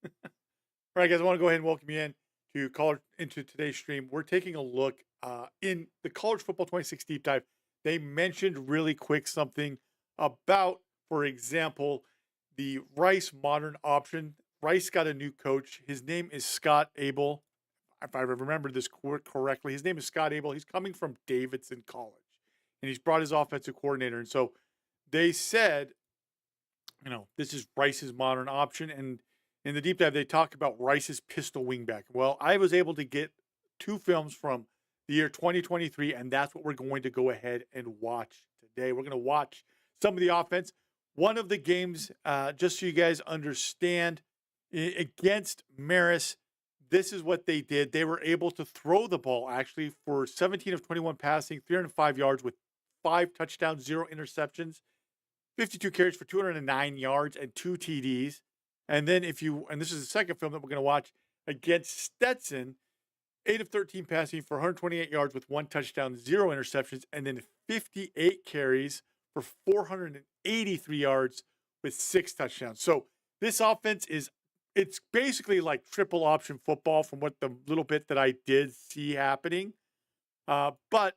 All right, guys, I want to go ahead and welcome you into today's stream. We're taking a look in the College Football 26 deep dive. They mentioned really quick something about, for example, the Rice modern option. Rice got a new coach. His name is Scott Abell. If I remember this correctly, his name is Scott Abell. He's coming from Davidson College, and he's brought his offensive coordinator. And so they said, this is Rice's modern option. And in the deep dive, they talk about Rice's pistol wingback. Well, I was able to get two films from the year 2023, and that's what we're going to go ahead and watch today. We're going to watch some of the offense. One of the games, just so you guys understand, against Marist, this is what they did. They were able to throw the ball actually for 17 of 21 passing, 305 yards with 5 touchdowns, 0 interceptions. 52 carries for 209 yards and 2 TDs. And then and this is the second film that we're going to watch against Stetson, 8 of 13 passing for 128 yards with 1 touchdown, 0 interceptions, and then 58 carries for 483 yards with 6 touchdowns. So this offense it's basically like triple option football from what the little bit that I did see happening. But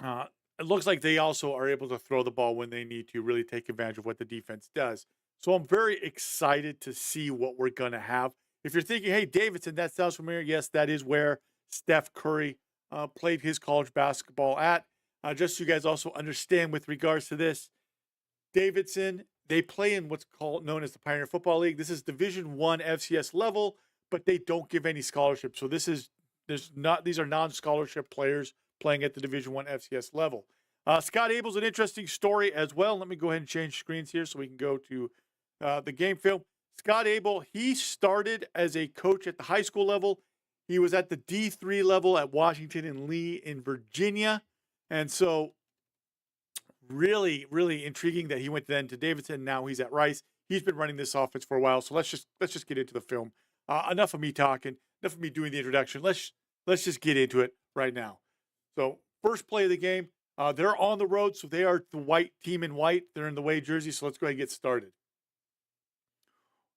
it looks like they also are able to throw the ball when they need to really take advantage of what the defense does. So I'm very excited to see what we're going to have. If you're thinking, hey, Davidson, that sounds familiar. Yes, that is where Steph Curry played his college basketball at. Just so you guys also understand with regards to this, Davidson, they play in what's known as the Pioneer Football League. This is Division I FCS level, but they don't give any scholarships. So these are non-scholarship players playing at the Division I FCS level. Scott Abell's an interesting story as well. Let me go ahead and change screens here so we can go to the game film. Scott Abell, he started as a coach at the high school level. He was at the D3 level at Washington and Lee in Virginia. And so really, really intriguing that he went then to Davidson. Now he's at Rice. He's been running this offense for a while. So let's just get into the film. Enough of me talking, enough of me doing the introduction. Let's just get into it right now. So first play of the game, they're on the road, so they are the white team in white. They're in the away jersey, so let's go ahead and get started.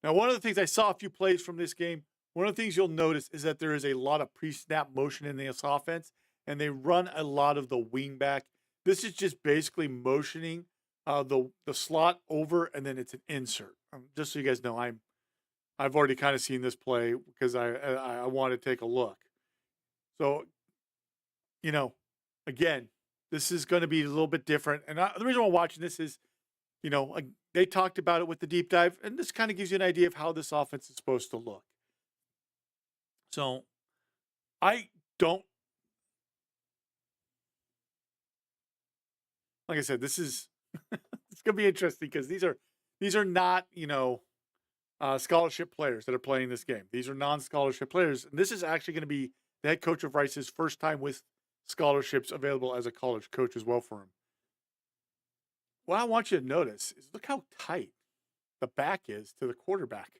Now, one of the things I saw a few plays from this game, one of the things you'll notice is that there is a lot of pre-snap motion in this offense, and they run a lot of the wing back. This is just basically motioning the slot over, and then it's an insert. Just so you guys know, I've already kind of seen this play because I want to take a look. So, again, this is going to be a little bit different. And the reason I'm watching this is, they talked about it with the deep dive, and this kind of gives you an idea of how this offense is supposed to look. So I don't, like I said, this is, it's going to be interesting because these are not, scholarship players that are playing this game. These are non-scholarship players. And this is actually going to be the head coach of Rice's first time with scholarships available as a college coach as well for him. What I want you to notice is look how tight the back is to the quarterback.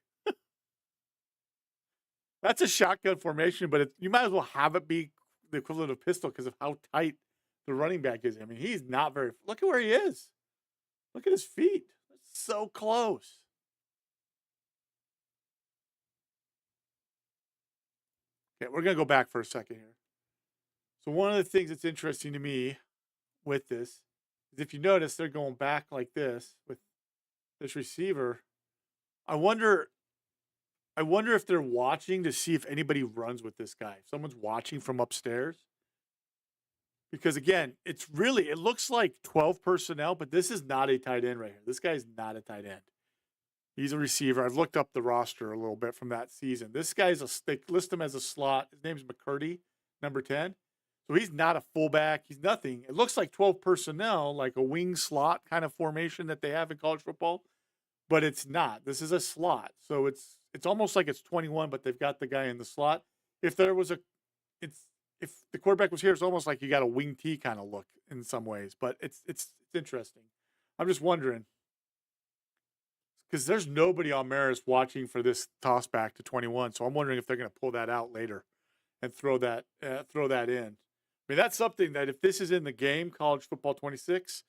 That's a shotgun formation, but you might as well have it be the equivalent of pistol because of how tight the running back is. I mean, he's not very. Look at where he is. Look at his feet. It's so close. Okay, we're going to go back for a second here. So one of the things that's interesting to me with this is if you notice they're going back like this with this receiver. I wonder if they're watching to see if anybody runs with this guy. If someone's watching from upstairs. Because again, it looks like 12 personnel, but this is not a tight end right here. This guy's not a tight end. He's a receiver. I've looked up the roster a little bit from that season. This guy's they list him as a slot. His name's McCurdy, number 10. So he's not a fullback. He's nothing. It looks like 12 personnel, like a wing slot kind of formation that they have in college football, but it's not. This is a slot. So it's almost like it's 21, but they've got the guy in the slot. If there was if the quarterback was here, it's almost like you got a wing T kind of look in some ways, but it's interesting. I'm just wondering because there's nobody on Marist watching for this toss back to 21. So I'm wondering if they're going to pull that out later and throw that in. I mean, that's something that if this is in the game, college football 26,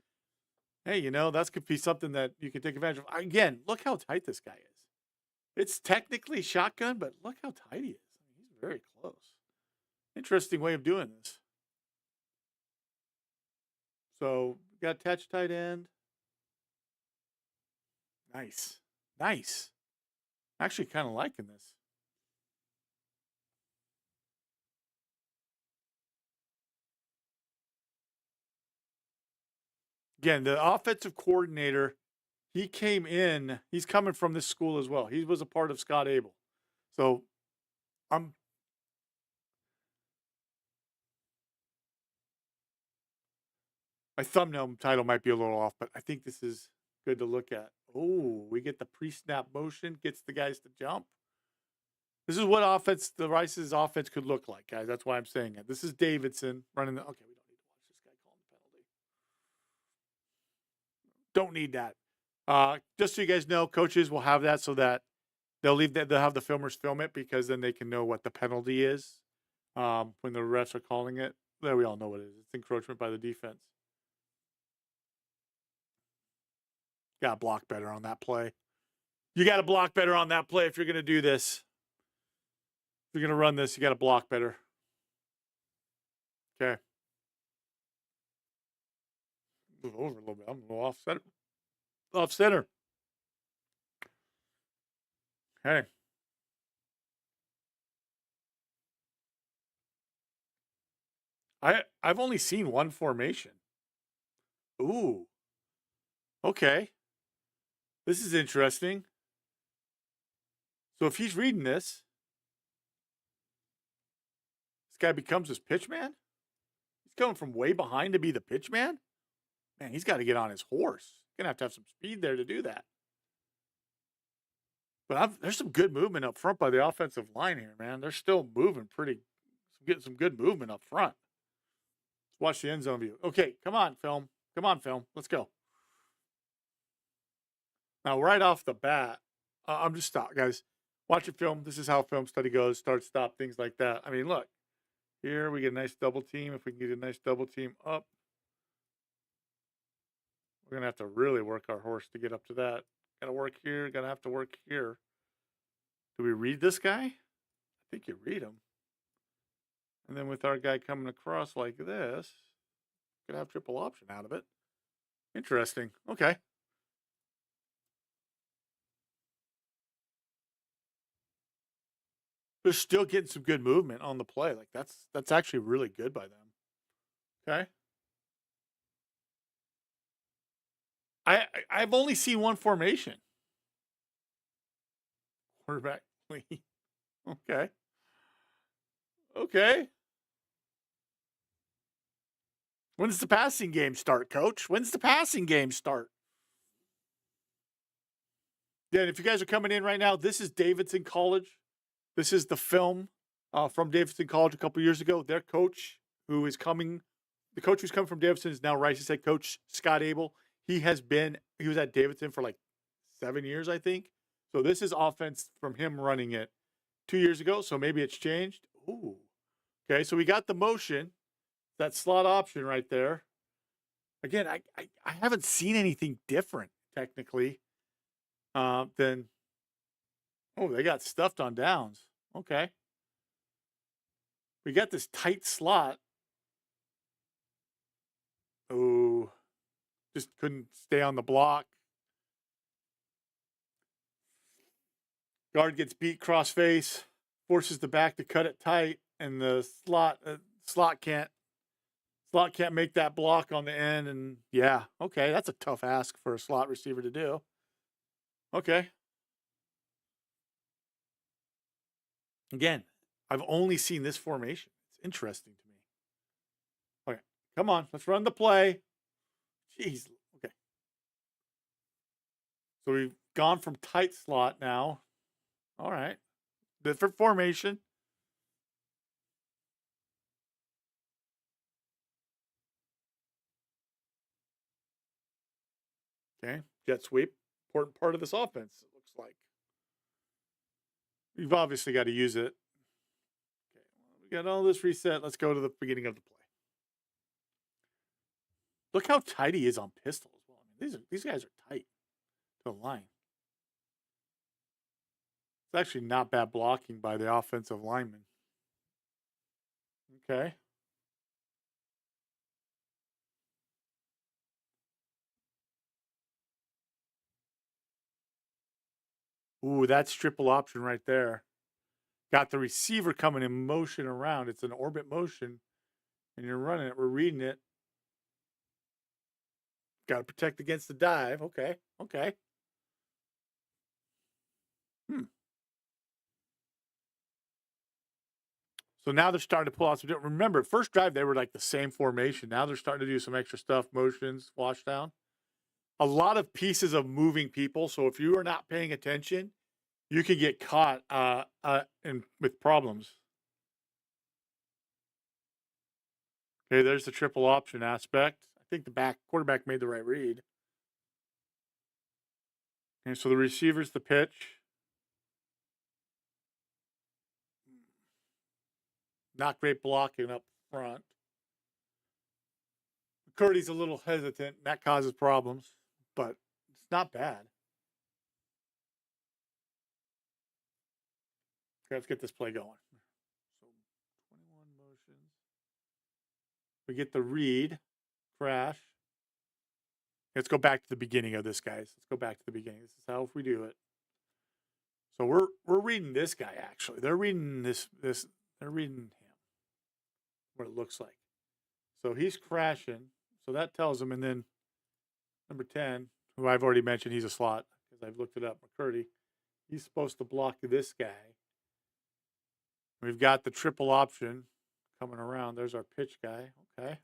hey, that's could be something that you can take advantage of. Again, look how tight this guy is. It's technically shotgun, but look how tight he is. I mean, he's very close. Interesting way of doing this. So got attached tight end. Nice. Nice. Actually kind of liking this. Again, the offensive coordinator, he came in, he's coming from this school as well. He was a part of Scott Abell. So I'm my thumbnail title might be a little off, but I think this is good to look at. Oh, we get the pre-snap motion, gets the guys to jump. This is what offense the Rice's offense could look like, guys. That's why I'm saying it. This is Davidson running the okay, we don't need to watch this guy calling the penalty. Don't need that. Just so you guys know, coaches will have that so that they'll have the filmers film it because then they can know what the penalty is when the refs are calling it. There we all know what it is. It's encroachment by the defense. Got to block better on that play. You got to block better on that play if you're going to do this. If you're going to run this, you got to block better. Okay. Move over a little bit. I'm a little off center. Off center. Okay. I've only seen one formation. Ooh. Okay. This is interesting. So if he's reading this guy becomes his pitch man? He's coming from way behind to be the pitch man? Man, he's got to get on his horse. He's going to have some speed there to do that. But there's some good movement up front by the offensive line here, man. They're still moving getting some good movement up front. Let's watch the end zone view. Okay, come on, film. Come on, film. Let's go. Now, right off the bat, I'm just stop, guys. Watch your film. This is how film study goes. Start, stop, things like that. I mean, look. Here we get a nice double team. If we can get a nice double team up, we're going to have to really work our horse to get up to that. Got to work here. Got to have to work here. Do we read this guy? I think you read him. And then with our guy coming across like this, going to have triple option out of it. Interesting. Okay. They're still getting some good movement on the play. Like that's actually really good by them. Okay. I've only seen one formation. Quarterback. Okay. Okay. When's the passing game start, coach? When's the passing game start? Yeah, if you guys are coming in right now, this is Davidson College. This is the film from Davidson College a couple years ago. Their coach, the coach who's coming from Davidson is now Rice's head coach, Scott Abell. He was at Davidson for like 7 years, I think. So this is offense from him running it 2 years ago. So maybe it's changed. Ooh. Okay, so we got the motion, that slot option right there. Again, I haven't seen anything different technically than they got stuffed on downs. Okay. We got this tight slot. Oh, just couldn't stay on the block. Guard gets beat cross face, forces the back to cut it tight, and the slot can't make that block on the end. And yeah, okay, that's a tough ask for a slot receiver to do. Okay. Again, I've only seen this formation. It's interesting to me. Okay, come on, let's run the play. Jeez. Okay. So we've gone from tight slot now. All right. Different formation. Okay. Jet sweep. Important part of this offense, it looks like. You've obviously got to use it. Okay. We got all this reset. Let's go to the beginning of the play. Look how tight he is on pistol as well. I mean, these guys are tight to the line. It's actually not bad blocking by the offensive lineman. Okay. Ooh, that's triple option right there. Got the receiver coming in motion around. It's an orbit motion, and you're running it. We're reading it. Got to protect against the dive. Okay. Okay. Hmm. So now they're starting to pull out some. Remember, first drive they were like the same formation. Now they're starting to do some extra stuff, motions, wash down. A lot of pieces of moving people. So if you are not paying attention, you can get caught with problems. Okay, there's the triple option aspect. I think the quarterback made the right read. And so the receiver's the pitch. Not great blocking up front. Curdy's a little hesitant, and that causes problems, but it's not bad. Okay, let's get this play going. So 21 motions. We get the read, crash. Let's go back to the beginning of this, guys. Let's go back to the beginning. This is how we do it. So we're reading this guy actually. They're reading they're reading him. What it looks like. So he's crashing. So that tells him, and then number 10, who I've already mentioned, he's a slot because I've looked it up, McCurdy. He's supposed to block this guy. We've got the triple option coming around. There's our pitch guy. Okay. I'm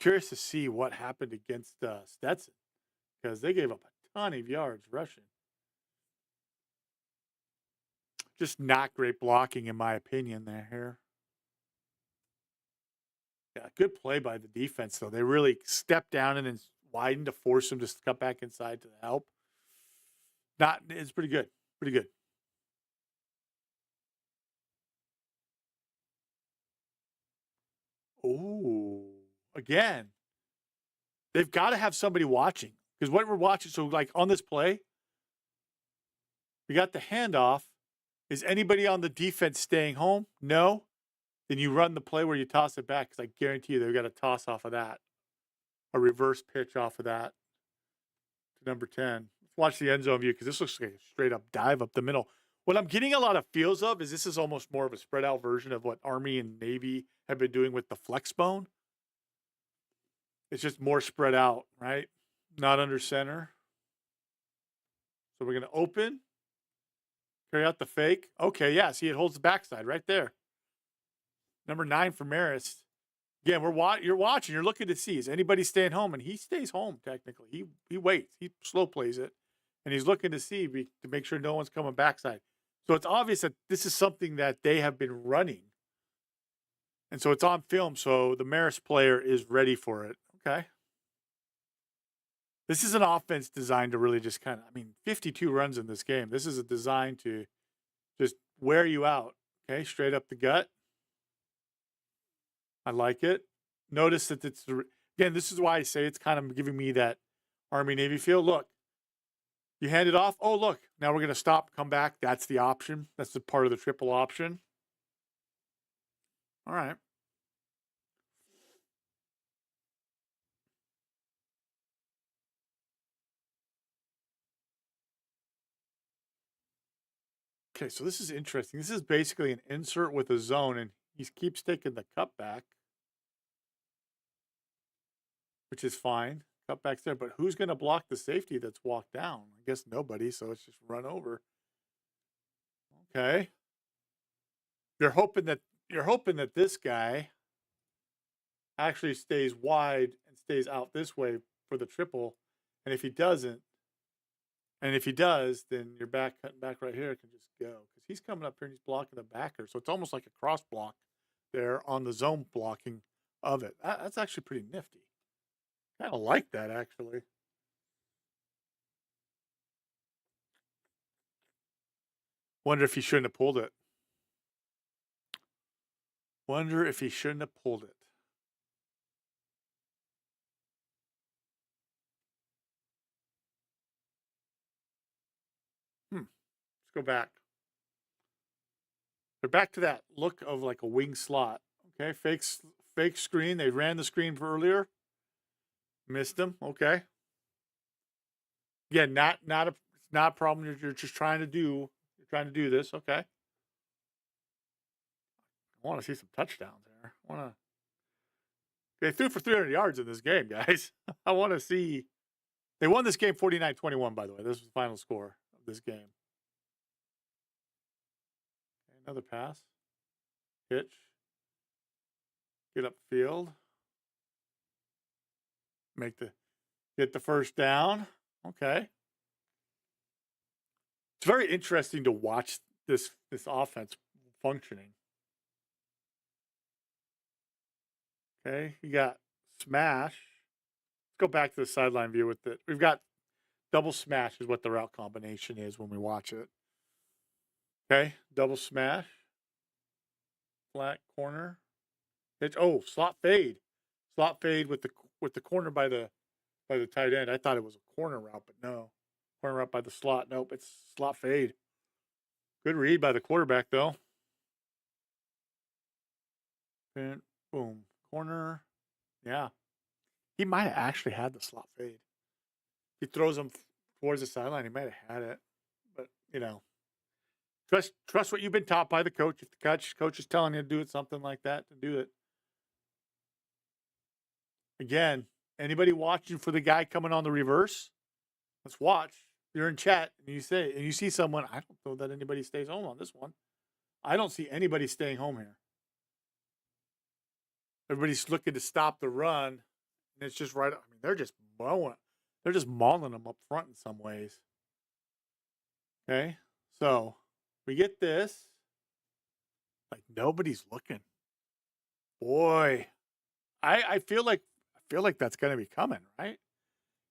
curious to see what happened against Stetson because they gave up a ton of yards rushing. Just not great blocking, in my opinion, there. Yeah, good play by the defense, though. They really stepped down and then widened to force him to cut back inside to help. It's pretty good. Pretty good. Oh, again, they've got to have somebody watching because what we're watching. So, like on this play, we got the handoff. Is anybody on the defense staying home? No. Then you run the play where you toss it back because I guarantee you they've got a toss off of that, a reverse pitch off of that to number 10. Let's watch the end zone view because this looks like a straight up dive up the middle. What I'm getting a lot of feels of is this is almost more of a spread out version of what Army and Navy have been doing with the flex bone. It's just more spread out, right? Not under center. So we're going to open, carry out the fake. Okay, yeah, see, it holds the backside right there. Number 9 for Marist. Again, you're watching, you're looking to see, is anybody staying home? And he stays home, technically. He waits. He slow plays it. And he's looking to see to make sure no one's coming backside. So it's obvious that this is something that they have been running. And so it's on film, so the Marist player is ready for it. Okay. This is an offense designed to really just 52 runs in this game. This is a design to just wear you out. Okay, straight up the gut. I like it. Notice that again, this is why I say it's kind of giving me that Army Navy feel. Look, you hand it off. Oh, look, now we're going to stop, come back. That's the option. That's the part of the triple option. All right. Okay, so this is interesting. This is basically an insert with a zone, and he keeps taking the cutback, which is fine. Cutback's there, but who's going to block the safety that's walked down? I guess nobody, so it's just run over. Okay. You're hoping that this guy actually stays wide and stays out this way for the triple, and if he doesn't, and if he does, then your cutting back right here can just go because he's coming up here and he's blocking the backer. So it's almost like a cross block there on the zone blocking of it. That's actually pretty nifty. Kind of like that, actually. Wonder if he shouldn't have pulled it. Wonder if he shouldn't have pulled it. Let's go back. They're back to that look of like a wing slot. Okay, fake screen. They ran the screen for earlier. Missed them. Okay. Again, not a problem. You're just trying to do. You're trying to do this. Okay. I want to see some touchdowns there. I want to. They threw for 300 yards in this game, guys. I want to see. They won this game 49-21, by the way. This was the final score of this game. Okay, another pass. Pitch. Get upfield. Get the first down. Okay. It's very interesting to watch this offense functioning. Okay, you got smash. Let's go back to the sideline view with it. We've got double smash is what the route combination is when we watch it. Okay, double smash. Flat corner. Pitch. Oh, slot fade. Slot fade with the corner by the tight end. I thought it was a corner route, but no. Corner route by the slot. Nope, it's slot fade. Good read by the quarterback, though. And boom. Corner. Yeah. He might have actually had the slot fade. He throws him towards the sideline. He might have had it. But, trust what you've been taught by the coach. If the coach is telling you to do it, something like that, to do it. Again, anybody watching for the guy coming on the reverse? Let's watch. You're in chat and you see someone. I don't know that anybody stays home on this one. I don't see anybody staying home here. Everybody's looking to stop the run, and it's just right. I mean, they're just mauling them up front in some ways. Okay, so we get this. Like nobody's looking. Boy, I feel like that's going to be coming, right?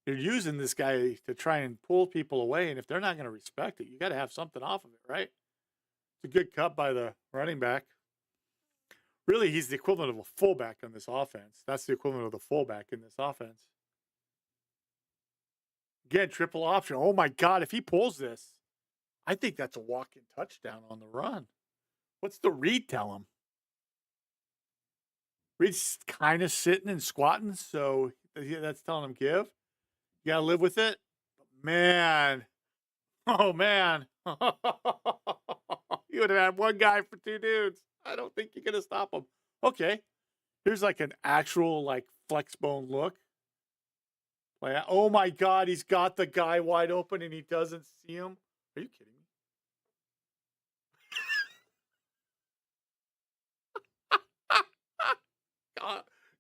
You're using this guy to try and pull people away, and if they're not going to respect it, you got to have something off of it, right? It's a good cut by the running back. Really, he's the equivalent of a fullback on this offense. That's the equivalent of the fullback in this offense. Again, triple option. Oh, my God. If he pulls this, I think that's a walk-in touchdown on the run. What's the read tell him? Reed's kind of sitting and squatting, so that's telling him give. You got to live with it. But man. Oh, man. You would have had one guy for two dudes. I don't think you're going to stop him. Okay. Here's like an actual like flex bone look. Oh my God. He's got the guy wide open and he doesn't see him. Are you kidding me?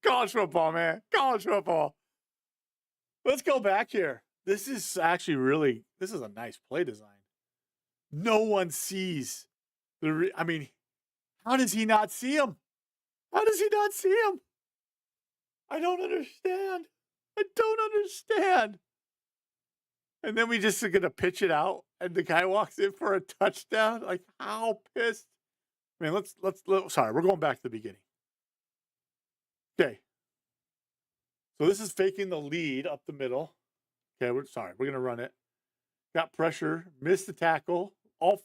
College football, man. College football. Let's go back here. This is actually this is a nice play design. No one sees how does he not see him? How does he not see him? I don't understand. And then we just are going to pitch it out and the guy walks in for a touchdown. Like how pissed. I mean, let's sorry, we're going back to the beginning. Okay. So this is faking the lead up the middle. Okay, we're going to run it. Got pressure, missed the tackle. Let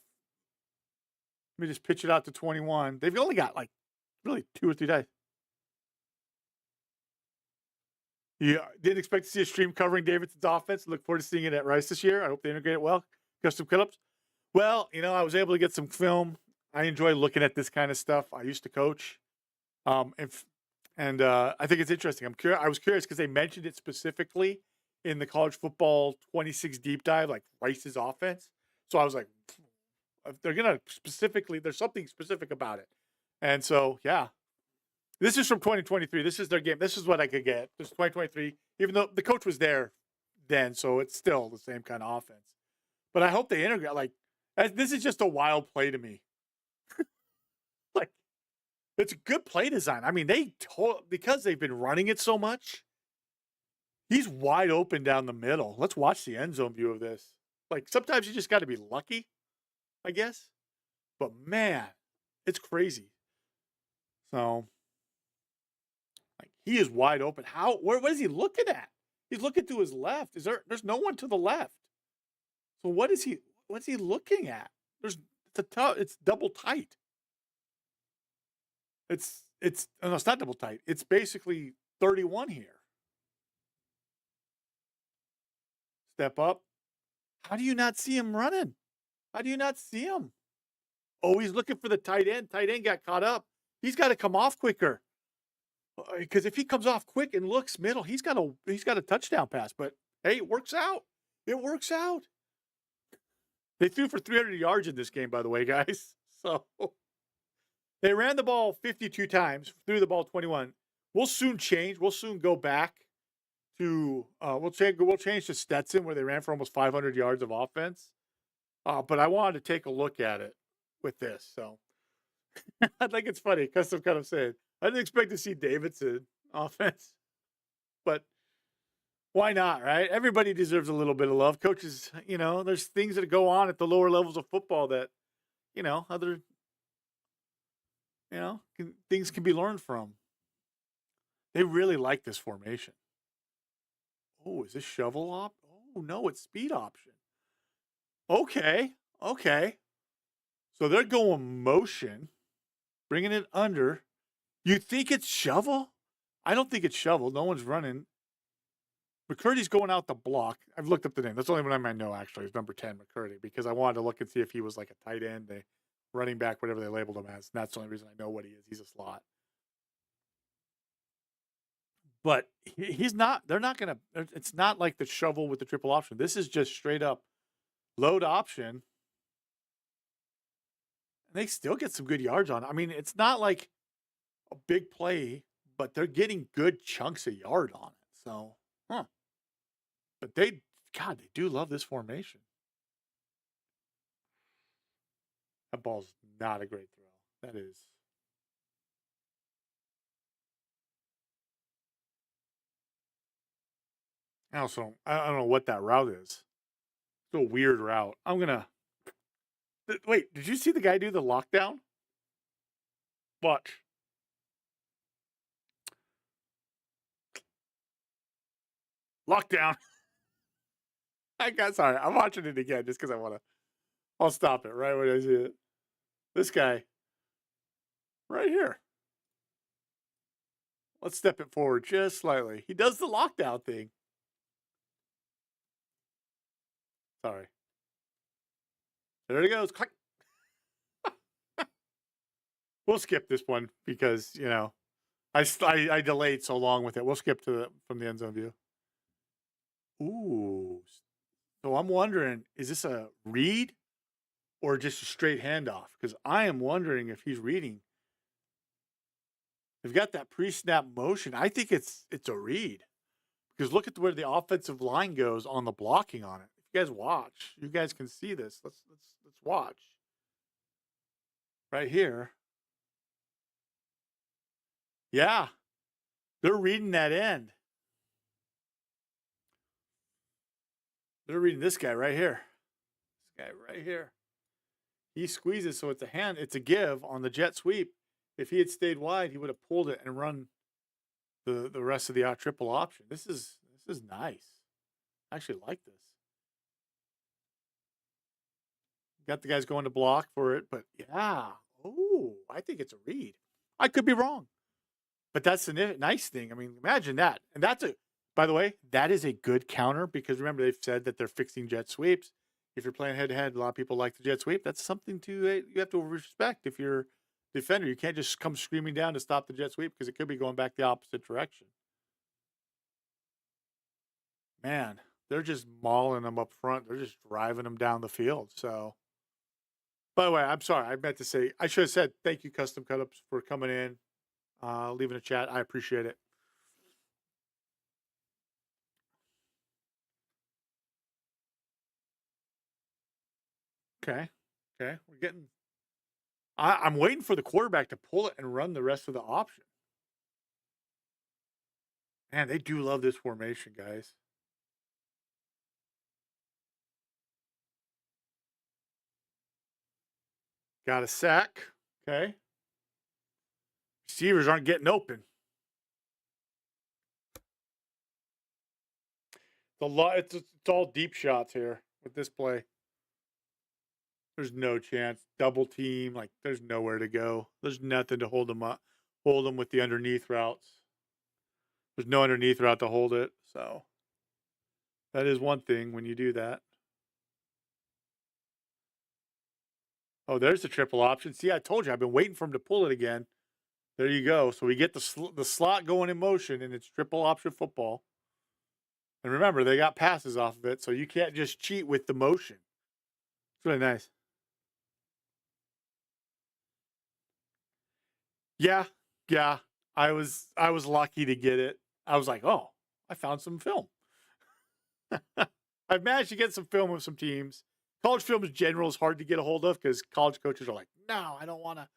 me just pitch it out to 21. They've only got like really 2 or 3 days. Yeah, didn't expect to see a stream covering Davidson's offense. Look forward to seeing it at Rice this year. I hope they integrate it well. Custom cut-ups. Well, I was able to get some film. I enjoy looking at this kind of stuff. I used to coach. I think it's interesting. I was curious because they mentioned it specifically in the college football 26 deep dive, like Rice's offense. So I was like, they're going to there's something specific about it. And so, yeah, this is from 2023. This is their game. This is what I could get. This is 2023, even though the coach was there then. So it's still the same kind of offense, but I hope they integrate. This is just a wild play to me. It's a good play design. I mean, because they've been running it so much, he's wide open down the middle. Let's watch the end zone view of this. Sometimes you just got to be lucky, I guess. But man, it's crazy. So, he is wide open. What is he looking at? He's looking to his left. There's no one to the left. So what's he looking at? It's double tight. No, it's not double tight. It's basically 31 here. Step up. How do you not see him running? How do you not see him? Oh, he's looking for the tight end. Tight end got caught up. He's got to come off quicker. Because if he comes off quick and looks middle, he's got a touchdown pass. But hey, it works out. It works out. They threw for 300 yards in this game, by the way, guys. So they ran the ball 52 times, threw the ball 21. We'll soon change. We'll soon go back to we'll change to Stetson, where they ran for almost 500 yards of offense. But I wanted to take a look at it with this. So I think it's funny because I'm kind of saying I didn't expect to see Davidson offense, but why not, right? Everybody deserves a little bit of love. Coaches, there's things that go on at the lower levels of football that, things can be learned from. They really like this formation. Oh, is this shovel op? Oh, no, it's speed option. Okay. So they're going motion, bringing it under. You think it's shovel? I don't think it's shovel. No one's running. McCurdy's going out the block. I've looked up the name. That's the only one I know, actually, is number 10, McCurdy, because I wanted to look and see if he was like a tight end, a running back, whatever they labeled him as. And that's the only reason I know what he is. He's a slot. But he's not, they're not going to, it's not like the shovel with the triple option. This is just straight up load option. And they still get some good yards on it. I mean, it's not like a big play, but they're getting good chunks of yard on it. So, But they do love this formation. That ball's not a great throw. That is. I don't know what that route is. It's a weird route. Wait, did you see the guy do the lockdown? Watch. Lockdown. Sorry, I'm watching it again just because I'll stop it right when I see it. This guy. Right here. Let's step it forward just slightly. He does the lockdown thing. Sorry. There it goes. Click. We'll skip this one because, I delayed so long with it. We'll skip from the end zone view. Ooh. So I'm wondering, is this a read or just a straight handoff? Because I am wondering if he's reading. They've got that pre-snap motion. I think it's a read. Because look at where the offensive line goes on the blocking on it. If you guys watch, you guys can see this. Let's watch. Right here. Yeah. They're reading that end. They're reading this guy right here. This guy right here. He squeezes, so it's a give on the jet sweep. If he had stayed wide, he would have pulled it and run the rest of the triple option. This is nice. I actually like this. Got the guys going to block for it, but yeah. Oh, I think it's a read. I could be wrong. But that's the nice thing. I mean, imagine that. And by the way, that is a good counter because remember, they've said that they're fixing jet sweeps. If you're playing head-to-head, a lot of people like the jet sweep. That's something you have to respect if you're a defender. You can't just come screaming down to stop the jet sweep because it could be going back the opposite direction. Man, they're just mauling them up front. They're just driving them down the field. So, by the way, I'm sorry. I meant to say, I should have said thank you, Custom Cutups, for coming in, leaving a chat. I appreciate it. Okay. We're getting. I'm waiting for the quarterback to pull it and run the rest of the option. Man, they do love this formation, guys. Got a sack. Okay. Receivers aren't getting open. It's all deep shots here with this play. There's no chance. Double team, like there's nowhere to go. There's nothing to hold them up, hold them with the underneath routes. There's no underneath route to hold it. So that is one thing when you do that. Oh, there's the triple option. See, I told you I've been waiting for him to pull it again. There you go. So we get the slot going in motion, and it's triple option football. And remember, they got passes off of it, so you can't just cheat with the motion. It's really nice. Yeah, yeah. I was lucky to get it. I was like, oh, I found some film. I've managed to get some film of some teams. College film in general is hard to get a hold of because college coaches are like, no, I don't want to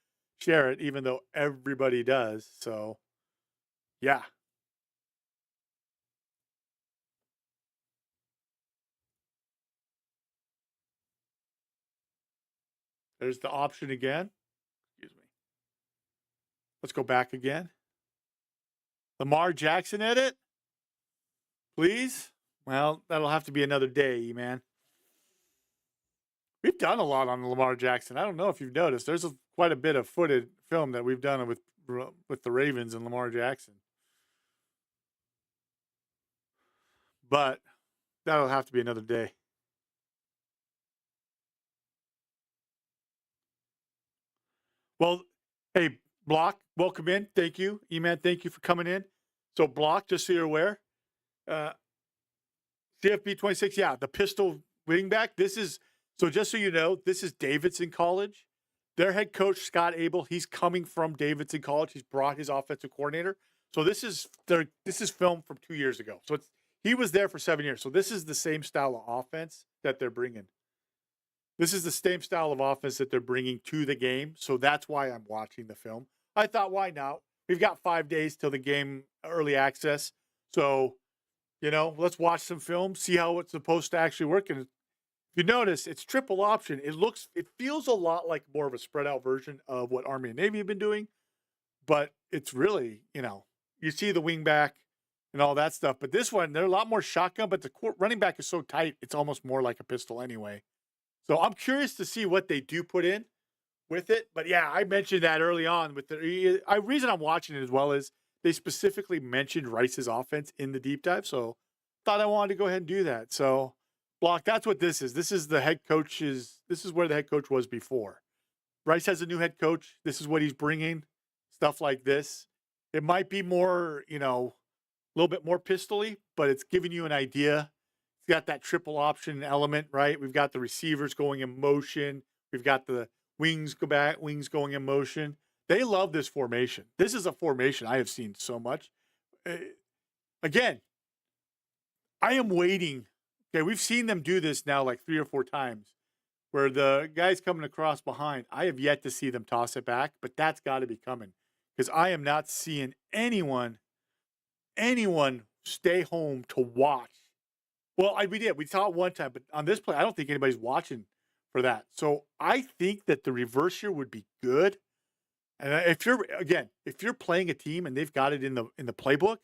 share it, even though everybody does. So, yeah, there's the option again. Excuse me. Let's go back again. Lamar Jackson edit, please. Well, that'll have to be another day, man. We've done a lot on Lamar Jackson. I don't know if you've noticed. There's quite a bit of footed film that we've done with the Ravens and Lamar Jackson. But that'll have to be another day. Well, hey, Block, welcome in. Thank you. E-Man, thank you for coming in. So, Block, just so you're aware, uh, CFB 26, yeah, the pistol wingback. This is, so just so you know, this is Davidson College. Their head coach, Scott Abell, he's coming from Davidson College. He's brought his offensive coordinator. So this is filmed from 2 years ago. So he was there for 7 years. So this is the same style of offense that they're bringing. This is the same style of offense that they're bringing to the game. So that's why I'm watching the film. I thought, why not? We've got 5 days till the game early access. So, let's watch some film, see how it's supposed to actually work. And if you notice, it's triple option. It feels a lot like more of a spread out version of what Army and Navy have been doing. But it's really, you see the wing back and all that stuff. But this one, they're a lot more shotgun, but the running back is so tight, it's almost more like a pistol anyway. So I'm curious to see what they do put in with it. But yeah, I mentioned that early on with the reason I'm watching it as well is they specifically mentioned Rice's offense in the deep dive. So thought I wanted to go ahead and do that. So Block, that's what this is. This is where the head coach was before. Rice has a new head coach. This is what he's bringing, stuff like this. It might be more, a little bit more pistol-y, but it's giving you an idea. It's got that triple option element, right? We've got the receivers going in motion. We've got the wings going in motion. They love this formation. This is a formation I have seen so much. Again, I am waiting. Okay, we've seen them do this now like 3 or 4 times where the guy's coming across behind. I have yet to see them toss it back, but that's got to be coming because I am not seeing anyone stay home to watch. Well, we did. We saw it one time, but on this play, I don't think anybody's watching for that. So I think that the reverse here would be good. And if you're playing a team and they've got it in the playbook,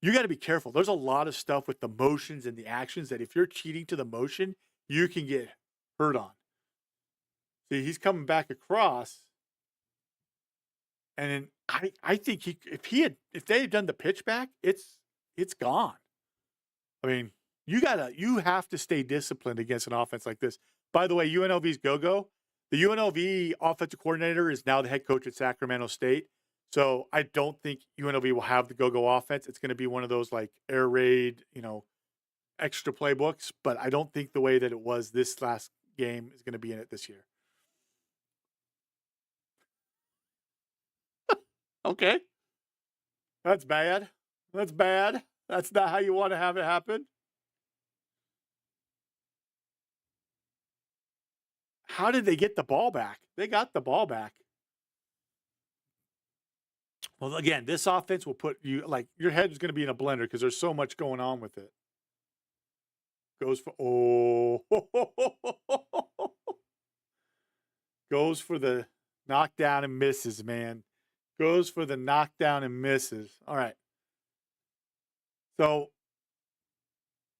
you got to be careful. There's a lot of stuff with the motions and the actions that if you're cheating to the motion, you can get hurt on. See, he's coming back across, and then I think if they had done the pitch back, it's gone. I mean, you have to stay disciplined against an offense like this. By the way, UNLV's go-go. The UNLV offensive coordinator is now the head coach at Sacramento State. So I don't think UNLV will have the go-go offense. It's going to be one of those like air raid, extra playbooks. But I don't think the way that it was this last game is going to be in it this year. Okay. That's bad. That's bad. That's not how you want to have it happen. How did they get the ball back? They got the ball back. Well, again, this offense will put you like your head is going to be in a blender because there's so much going on with it. Goes for goes for the knockdown and misses, man. Goes for the knockdown and misses. All right. So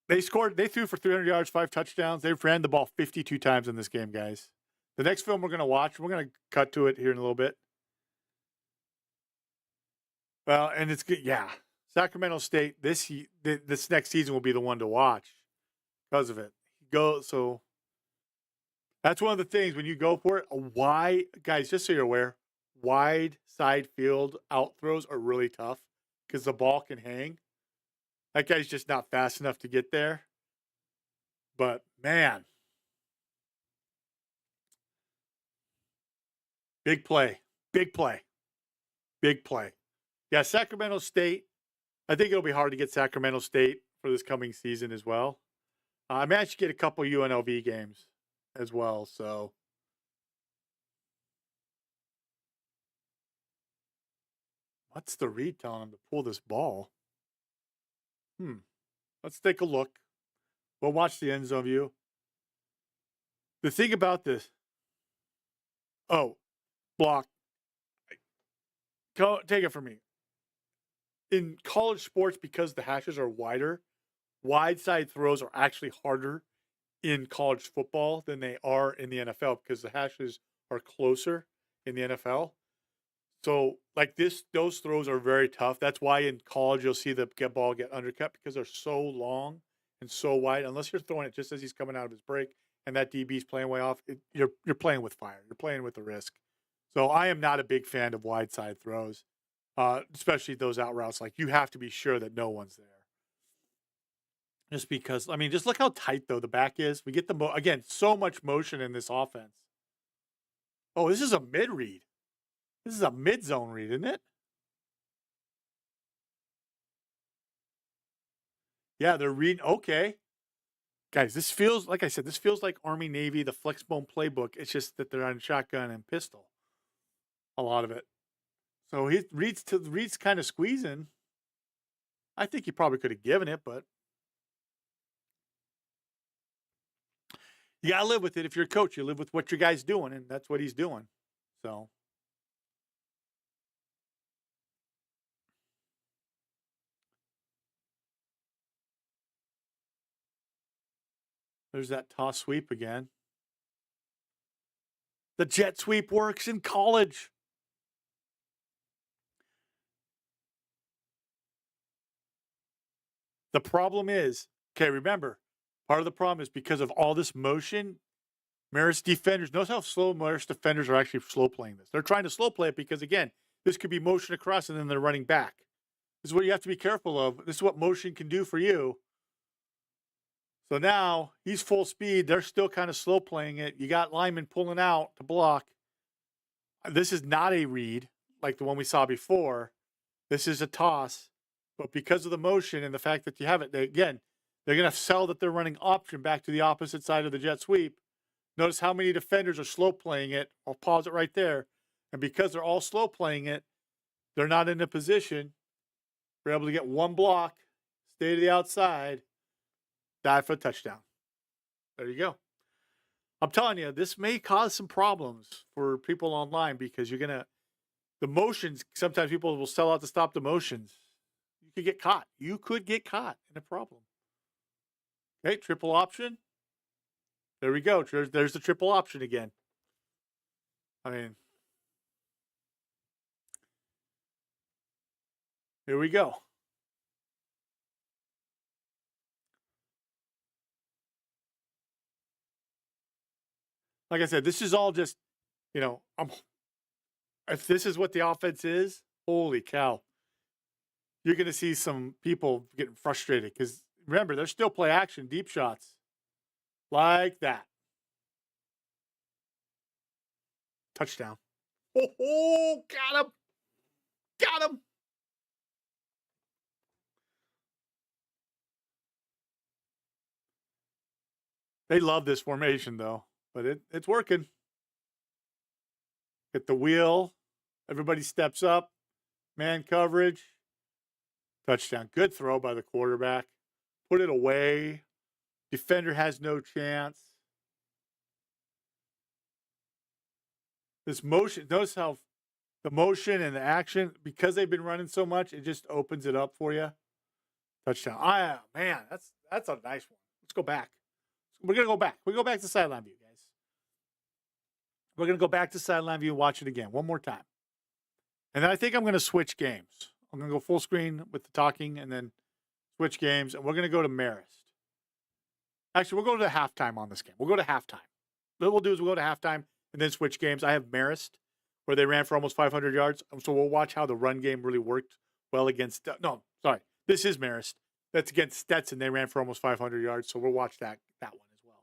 They threw for 300 yards, 5 touchdowns. They ran the ball 52 times in this game, guys. The next film we're going to watch, we're going to cut to it here in a little bit. Well, and it's good. Yeah. Sacramento State, this next season will be the one to watch because of it. So that's one of the things when you go for it, guys, just so you're aware, wide side field out throws are really tough because the ball can hang. That guy's just not fast enough to get there. But man, big play, big play, big play. Yeah, Sacramento State. I think it'll be hard to get Sacramento State for this coming season as well. I managed to get a couple UNLV games as well. So what's the read telling him to pull this ball? Let's take a look. We'll watch the end zone view. The thing about this, block. Take it from me. In college sports, because the hashes are wider, wide side throws are actually harder in college football than they are in the NFL because the hashes are closer in the NFL. So, like those throws are very tough. That's why in college you'll see the ball get undercut because they're so long and so wide. Unless you're throwing it just as he's coming out of his break and that DB's playing way off, you're playing with fire. You're playing with the risk. So I am not a big fan of wide side throws, especially those out routes. Like you have to be sure that no one's there. Just because, just look how tight though the back is. We get again so much motion in this offense. Oh, this is a mid read. This is a mid zone read, isn't it? Yeah, they're reading. Okay, guys, this feels like I said. This feels like Army Navy, the Flexbone playbook. It's just that they're on shotgun and pistol. A lot of it. So he reads kind of squeezing. I think he probably could have given it, but you gotta live with it. If you're a coach, you live with what your guy's doing, and that's what he's doing. So there's that toss sweep again. The jet sweep works in college. The problem is, okay, remember, part of the problem is because of all this motion, Marist defenders, notice how slow Marist defenders are actually slow playing this. They're trying to slow play it because, again, this could be motion across and then they're running back. This is what you have to be careful of. This is what motion can do for you. So now he's full speed. They're still kind of slow playing it. You got linemen pulling out to block. This is not a read like the one we saw before. This is a toss. But because of the motion and the fact that you have it, they're going to sell that they're running option back to the opposite side of the jet sweep. Notice how many defenders are slow playing it. I'll pause it right there. And because they're all slow playing it, they're not in a position. We're able to get one block, stay to the outside, dive for a touchdown. There you go. I'm telling you, this may cause some problems for people online because the motions, sometimes people will sell out to stop the motions. You could get caught. You could get caught in a problem. Okay, triple option. There we go. There's the triple option again. Here we go. Like I said, this is all just, if this is what the offense is, holy cow. You're going to see some people getting frustrated because remember, they're still play action, deep shots like that. Touchdown. Oh, got him. Got him. They love this formation, though, but it's working. Hit the wheel. Everybody steps up. Man coverage. Touchdown. Good throw by the quarterback. Put it away. Defender has no chance. This motion, notice how the motion and the action, because they've been running so much, it just opens it up for you. touchdown. Man, that's a nice one. Let's go back. We're gonna go back. We go back to sideline view, guys. We're gonna go back to sideline view and watch it again one more time. And then I think I'm gonna switch games. I'm gonna go full screen with the talking and then switch games, and we're gonna go to Marist. Actually, we'll go to the halftime on this game. We'll go to halftime. What we'll do is we'll go to halftime and then switch games. I have Marist, where they ran for almost 500 yards. So we'll watch how the run game really worked well against. No, sorry. This is Marist. That's against Stetson. They ran for almost 500 yards. So we'll watch that one as well.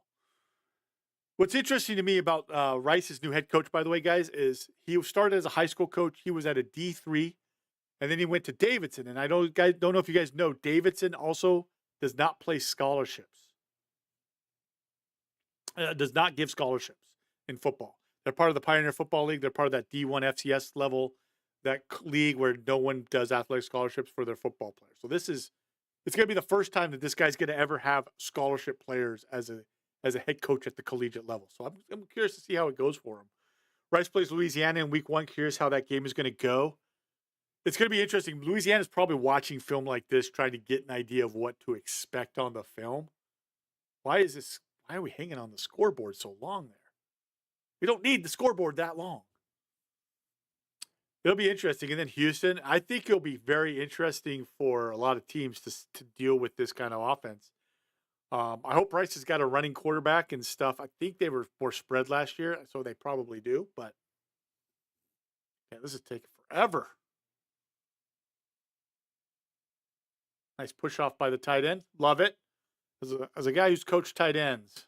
What's interesting to me about Rice's new head coach, by the way, guys, is he started as a high school coach. He was at a D3, and then he went to Davidson. And I don't know if you guys know, Davidson also does not play scholarships. Does not give scholarships in football. They're part of the Pioneer Football League. They're part of that D1 FCS level, that league where no one does athletic scholarships for their football players. So it's going to be the first time that this guy's going to ever have scholarship players as a head coach at the collegiate level. So I'm curious to see how it goes for him. Rice plays Louisiana in week 1. Curious how that game is going to go. It's going to be interesting. Louisiana's probably watching film like this, trying to get an idea of what to expect on the film. Why are we hanging on the scoreboard so long there? We don't need the scoreboard that long. It'll be interesting. And then Houston, I think it'll be very interesting for a lot of teams to deal with this kind of offense. I hope Rice has got a running quarterback and stuff. I think they were more spread last year, so they probably do. But yeah, this is taking forever. Nice push off by the tight end. Love it. As a guy who's coached tight ends,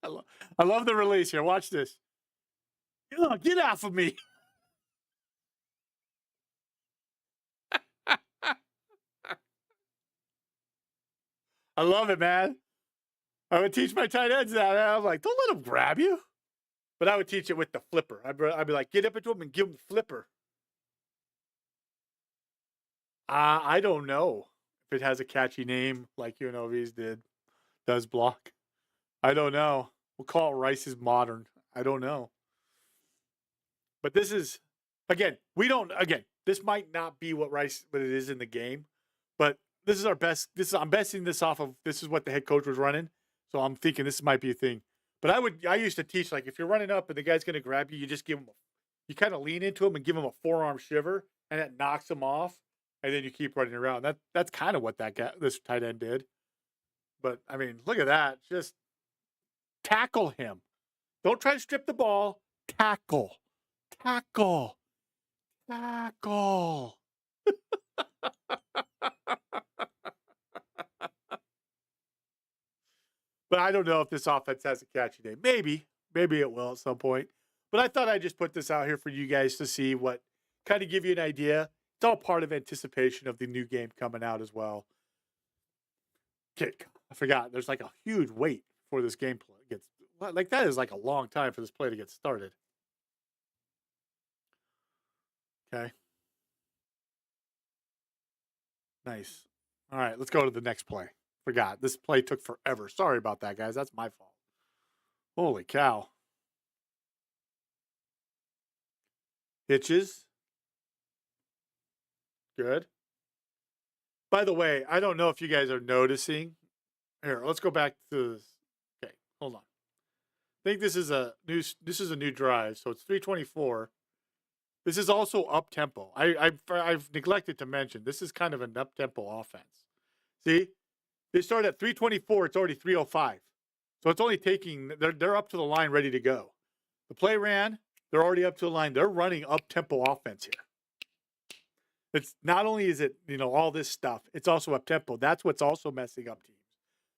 I love the release here. Watch this. Get off of me. I love it, man. I would teach my tight ends that. I'm like, don't let him grab you. But I would teach it with the flipper. I'd be like, get up into him and give him the flipper. I don't know if it has a catchy name like UNLV's does block. I don't know. We'll call it Rice's Modern. I don't know. But this is, this might not be what it is in the game, but this is our best. I'm besting this off of, this is what the head coach was running. So I'm thinking this might be a thing. But I used to teach, like, if you're running up and the guy's going to grab you, you just you kind of lean into him and give him a forearm shiver, and it knocks him off. And then you keep running around. That's kind of what this tight end did. But I mean, look at that. Just tackle him. Don't try to strip the ball. Tackle. Tackle. Tackle. But I don't know if this offense has a catchy name. Maybe it will at some point. But I thought I'd just put this out here for you guys to see what, kind of give you an idea. It's all part of anticipation of the new game coming out as well. I forgot. There's like a huge wait before this game gets, like, that is like a long time for this play to get started. Okay. Nice. All right, let's go to the next play. Forgot. This play took forever. Sorry about that, guys. That's my fault. Holy cow. Hitches. Good. By the way, I don't know if you guys are noticing. Here, let's go back to this. Okay, hold on. I think this is a new drive, so it's 324. This is also up tempo. I've neglected to mention this is kind of an up tempo offense. See, they start at 324. It's already 305, so it's only taking. They're up to the line, ready to go. The play ran. They're already up to the line. They're running up tempo offense here. It's not only is it all this stuff. It's also up tempo. That's what's also messing up teams,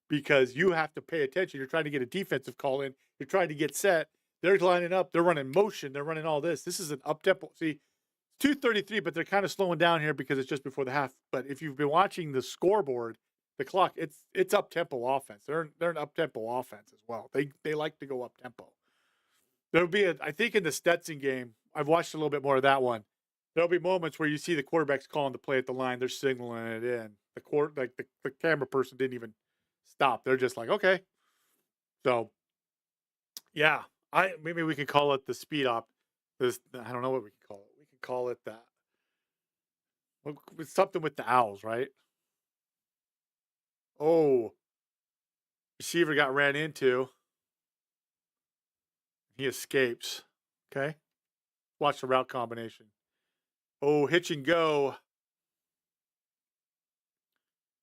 because you have to pay attention. You're trying to get a defensive call in. You're trying to get set. They're lining up. They're running motion. They're running all this. This is an up tempo. See, it's 2:33, but they're kind of slowing down here because it's just before the half. But if you've been watching the scoreboard, the clock, it's up tempo offense. They're an up tempo offense as well. They like to go up tempo. There'll be I think in the Stetson game, I've watched a little bit more of that one. There'll be moments where you see the quarterback's calling the play at the line. They're signaling it in. The camera person didn't even stop. They're just like, okay. So, yeah. Maybe we could call it the speed op. I don't know what we can call it. We can call it that. It's something with the owls, right? Oh, receiver got ran into. He escapes. Okay. Watch the route combination. Oh, hitch and go.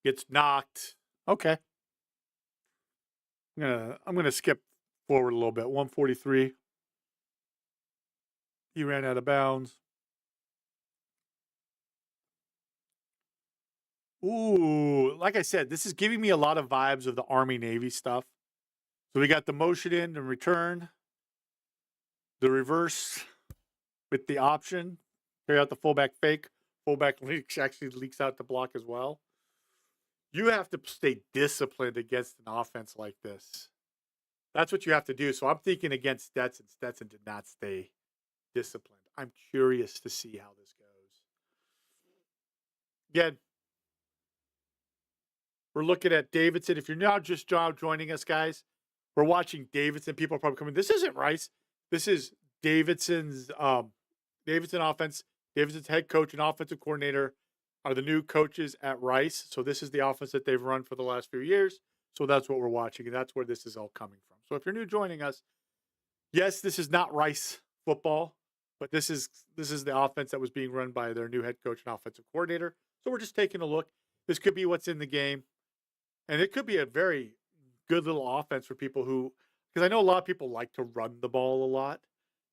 Gets knocked. Okay. I'm gonna skip forward a little bit. 143. He ran out of bounds. Ooh, like I said, this is giving me a lot of vibes of the Army Navy stuff. So we got the motion in and return, the reverse with the option, carry out the fullback fake. Fullback leaks actually leaks out the block as well. You have to stay disciplined against an offense like this. That's what you have to do. So I'm thinking against Stetson. Stetson did not stay disciplined. I'm curious to see how this goes. Again, we're looking at Davidson. If you're now just joining us, guys, we're watching Davidson. People are probably coming. This isn't Rice. This is Davidson's Davidson offense. Davidson's head coach and offensive coordinator are the new coaches at Rice. So this is the offense that they've run for the last few years. So that's what we're watching, and that's where this is all coming from. So if you're new joining us, yes, this is not Rice football, but this is the offense that was being run by their new head coach and offensive coordinator. So we're just taking a look. This could be what's in the game, and it could be a very good little offense for people who, because I know a lot of people like to run the ball a lot.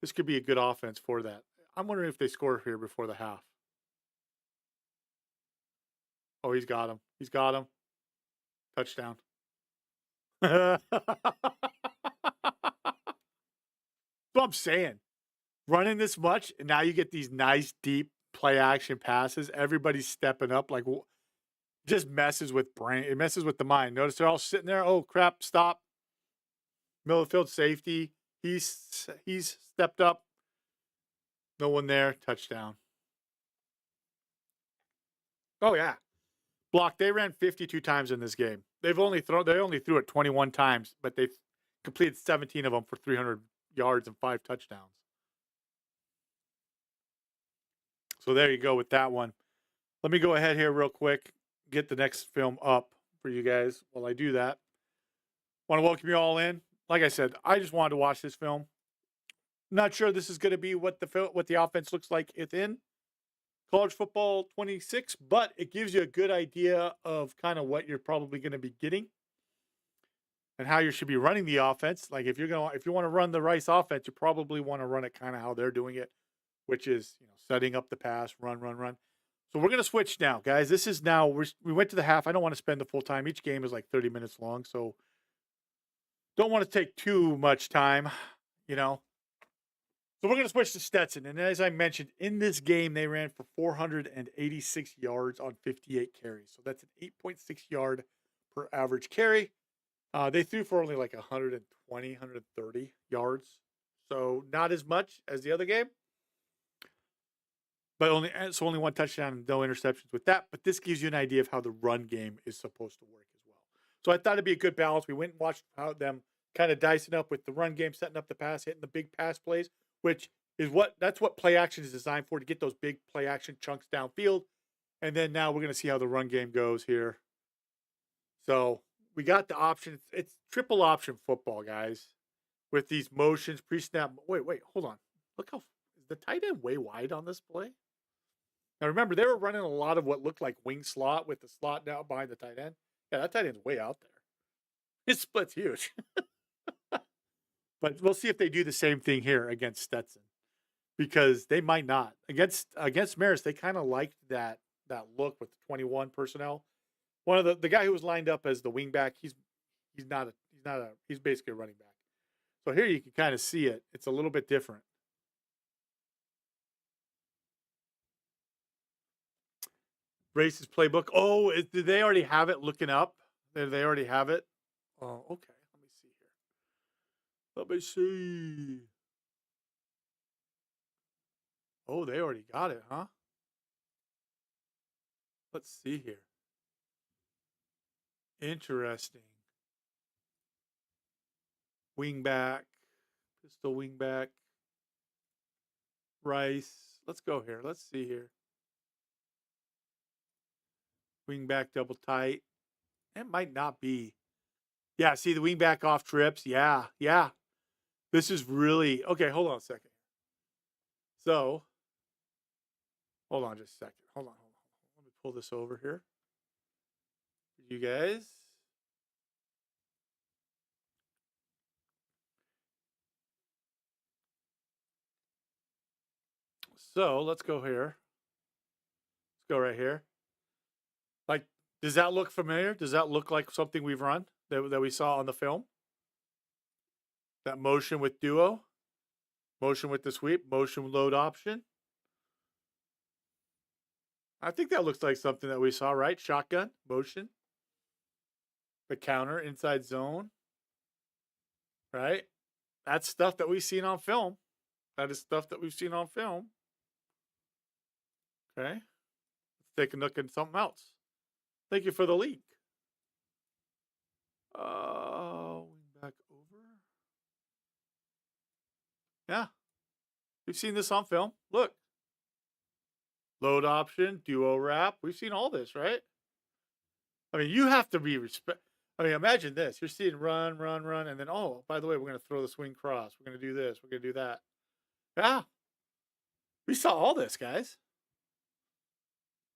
This could be a good offense for that. I'm wondering if they score here before the half. Oh, he's got him. He's got him. Touchdown. That's what I'm saying. Running this much, and now you get these nice, deep play action passes. Everybody's stepping up. Like, just messes with brain. It messes with the mind. Notice they're all sitting there. Oh, crap. Stop. Middle of the field safety. He's stepped up. No one there. Touchdown. Oh, yeah. Block. They ran 52 times in this game. They only threw it 21 times, but they've completed 17 of them for 300 yards and 5 touchdowns. So there you go with that one. Let me go ahead here real quick, get the next film up for you guys while I do that. Want to welcome you all in. Like I said, I just wanted to watch this film. Not sure this is going to be what the offense looks like within college football 26, but it gives you a good idea of kind of what you're probably going to be getting and how you should be running the offense. Like if you want to run the Rice offense, you probably want to run it kind of how they're doing it, which is setting up the pass, run. So we're going to switch now, guys. This is now we went to the half. I don't want to spend the full time. Each game is like 30 minutes long, so don't want to take too much time, So we're going to switch to Stetson. And as I mentioned, in this game, they ran for 486 yards on 58 carries. So that's an 8.6 yard per average carry. They threw for only like 120, 130 yards. So not as much as the other game. But only one touchdown and no interceptions with that. But this gives you an idea of how the run game is supposed to work as well. So I thought it'd be a good balance. We went and watched how them kind of dicing up with the run game, setting up the pass, hitting the big pass plays, which is that's what play action is designed for, to get those big play action chunks downfield. And then now we're going to see how the run game goes here. So we got the option. It's triple option football, guys, with these motions, pre-snap. Wait, hold on. Look how is the tight end way wide on this play? Now remember, they were running a lot of what looked like wing slot with the slot down behind the tight end. Yeah, that tight end's way out there. His split's huge. But we'll see if they do the same thing here against Stetson, because they might not. Against Marist, they kind of liked that look with the 21 personnel. One of the guy who was lined up as the wingback, he's basically a running back. So here you can kind of see it. It's a little bit different. Race's playbook. Oh, did they already have it looking up? Did they already have it? Oh, okay. Let me see here. Let me see. Oh, they already got it, huh? Let's see here. Interesting. Wingback, pistol wingback, Rice. Let's go here. Let's see here. Wingback double tight. It might not be. Yeah, see the wing back off trips. Yeah, yeah. This is really okay. Hold on a second. So, hold on just a second. Hold on, hold on. Let me pull this over here. You guys. So let's go here. Let's go right here. Like, does that look familiar? Does that look like something we've run that we saw on the film? That motion with duo, motion with the sweep, motion load option. I think that looks like something that we saw, right? Shotgun, motion, the counter, inside zone, right? That's stuff that we've seen on film. That is stuff that we've seen on film. Okay. Let's take a look at something else. Thank you for the leak. Back over. Yeah. We've seen this on film. Look. Load option, duo wrap. We've seen all this, right? I mean, you have to be I mean, imagine this. You're seeing run, and then, oh, by the way, we're going to throw the swing cross. We're going to do this. We're going to do that. Yeah. We saw all this, guys.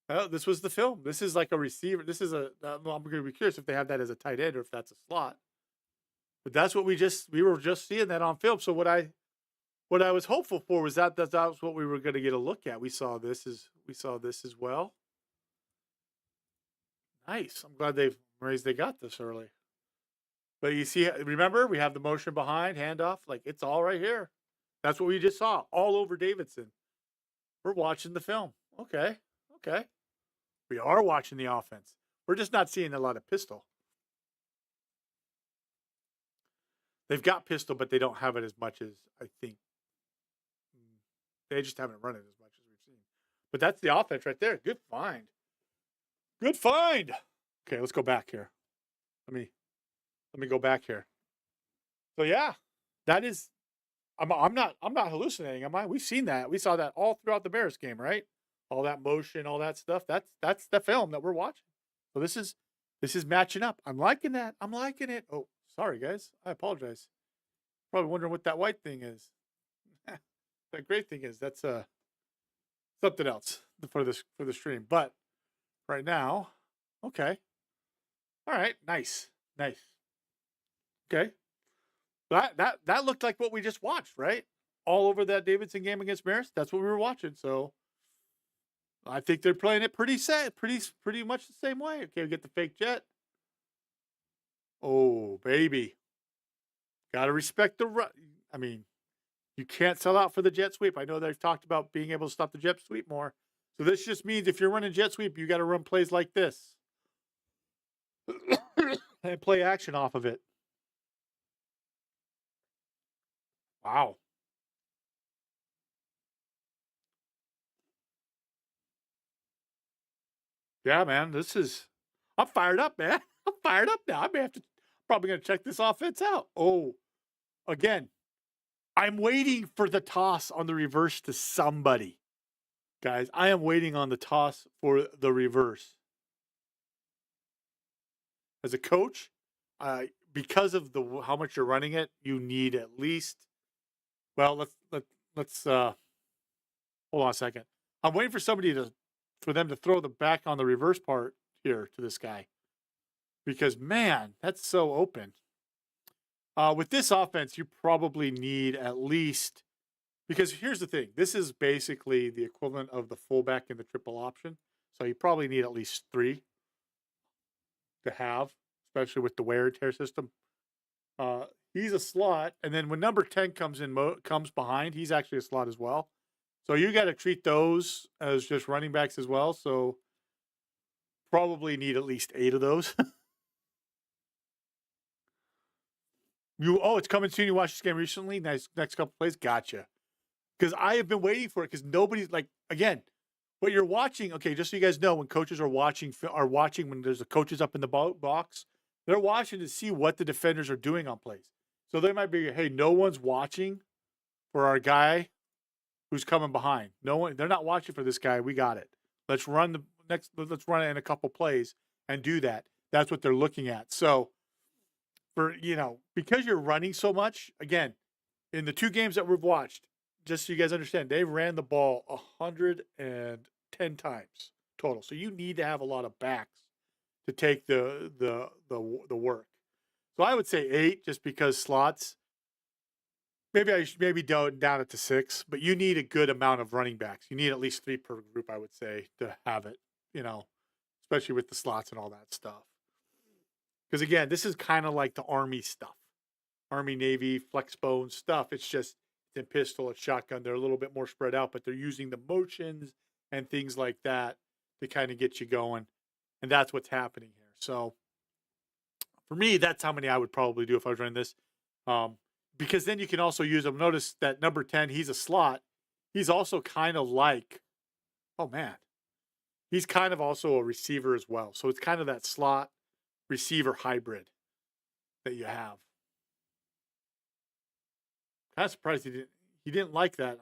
Well, this was the film. This is like a receiver. This is I'm going to be curious if they have that as a tight end or if that's a slot. But that's what we were just seeing that on film. So what I was hopeful for was that was what we were going to get a look at. We saw this as well. Nice. I'm glad they got this early. But you see, remember, we have the motion behind, handoff. Like, it's all right here. That's what we just saw all over Davidson. We're watching the film. Okay. We are watching the offense. We're just not seeing a lot of pistol. They've got pistol, but they don't have it as much as I think. They just haven't run it as much as we've seen. But that's the offense right there. Good find. Good find. Okay, let's go back here. Let me go back here. So yeah, that is. I'm not hallucinating, am I? We've seen that. We saw that all throughout the Bears game, right? All that motion, all that stuff. That's the film that we're watching. So this is matching up. I'm liking that. I'm liking it. Oh, sorry guys. I apologize. Probably wondering what that white thing is. That gray thing is. That's something else for the stream. But right now, okay. All right, nice. Okay. That looked like what we just watched, right? All over that Davidson game against Marist. That's what we were watching. So I think they're playing it pretty much the same way. Okay, we get the fake jet. Oh, baby. Gotta respect the run. I mean, you can't sell out for the jet sweep. I know they've talked about being able to stop the jet sweep more. So this just means if you're running jet sweep, you got to run plays like this and play action off of it. Wow. Yeah, man, I'm fired up, man. I'm fired up now. Probably going to check this offense out. Oh, again, I'm waiting for the toss on the reverse to somebody. Guys, I am waiting on the toss for the reverse. As a coach, because of how much you're running it, you need at least. Well, let's hold on a second. I'm waiting for for them to throw the back on the reverse part here to this guy, because man, that's so open. With this offense, you probably need at least, because here's the thing: this is basically the equivalent of the fullback in the triple option. So you probably need at least 3 to have, especially with the wear and tear system. He's a slot, and then when number 10 comes behind, he's actually a slot as well. So you got to treat those as just running backs as well. So probably need at least 8 of those. It's coming soon. You watched this game recently. Nice, next couple plays. Gotcha. Because I have been waiting for it. Because nobody's again, what you're watching. Okay, just so you guys know, when coaches are watching when there's the coaches up in the box, they're watching to see what the defenders are doing on plays. So they might be, hey, no one's watching for our guy who's coming behind. No one. They're not watching for this guy. We got it. Let's run it in a couple plays and do that. That's what they're looking at. So because you're running so much, again, in the 2 games that we've watched, just so you guys understand, they ran the ball 110 times total. So you need to have a lot of backs to take the work. So I would say 8, just because slots. Maybe I should down it to 6, but you need a good amount of running backs. You need at least 3 per group, I would say, to have it. Especially with the slots and all that stuff. Because again, this is kind of like the Army stuff. Army, Navy, flex bone stuff. It's just it's in pistol, it's shotgun. They're a little bit more spread out, but they're using the motions and things like that to kind of get you going. And that's what's happening here. So for me, that's how many I would probably do if I was running this. Because then you can also use them. Notice that number 10, he's a slot. He's also kind of like, oh man, he's kind of also a receiver as well. So it's kind of that slot receiver hybrid that you have. Kind of surprised he didn't like that.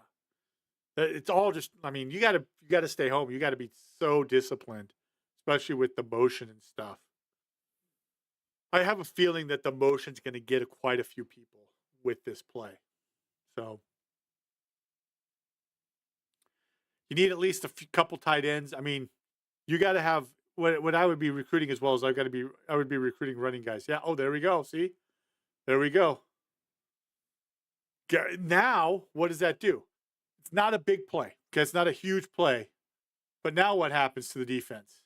It's all just, you gotta stay home. You gotta be so disciplined, especially with the motion and stuff. I have a feeling that the motion's going to get quite a few people with this play. So you need at least couple tight ends. You got to have what I would be recruiting as well as I would be recruiting running guys. Yeah. Oh, there we go. See, there we go. Now, what does that do? It's not a big play. Okay, it's not a huge play. But now what happens to the defense?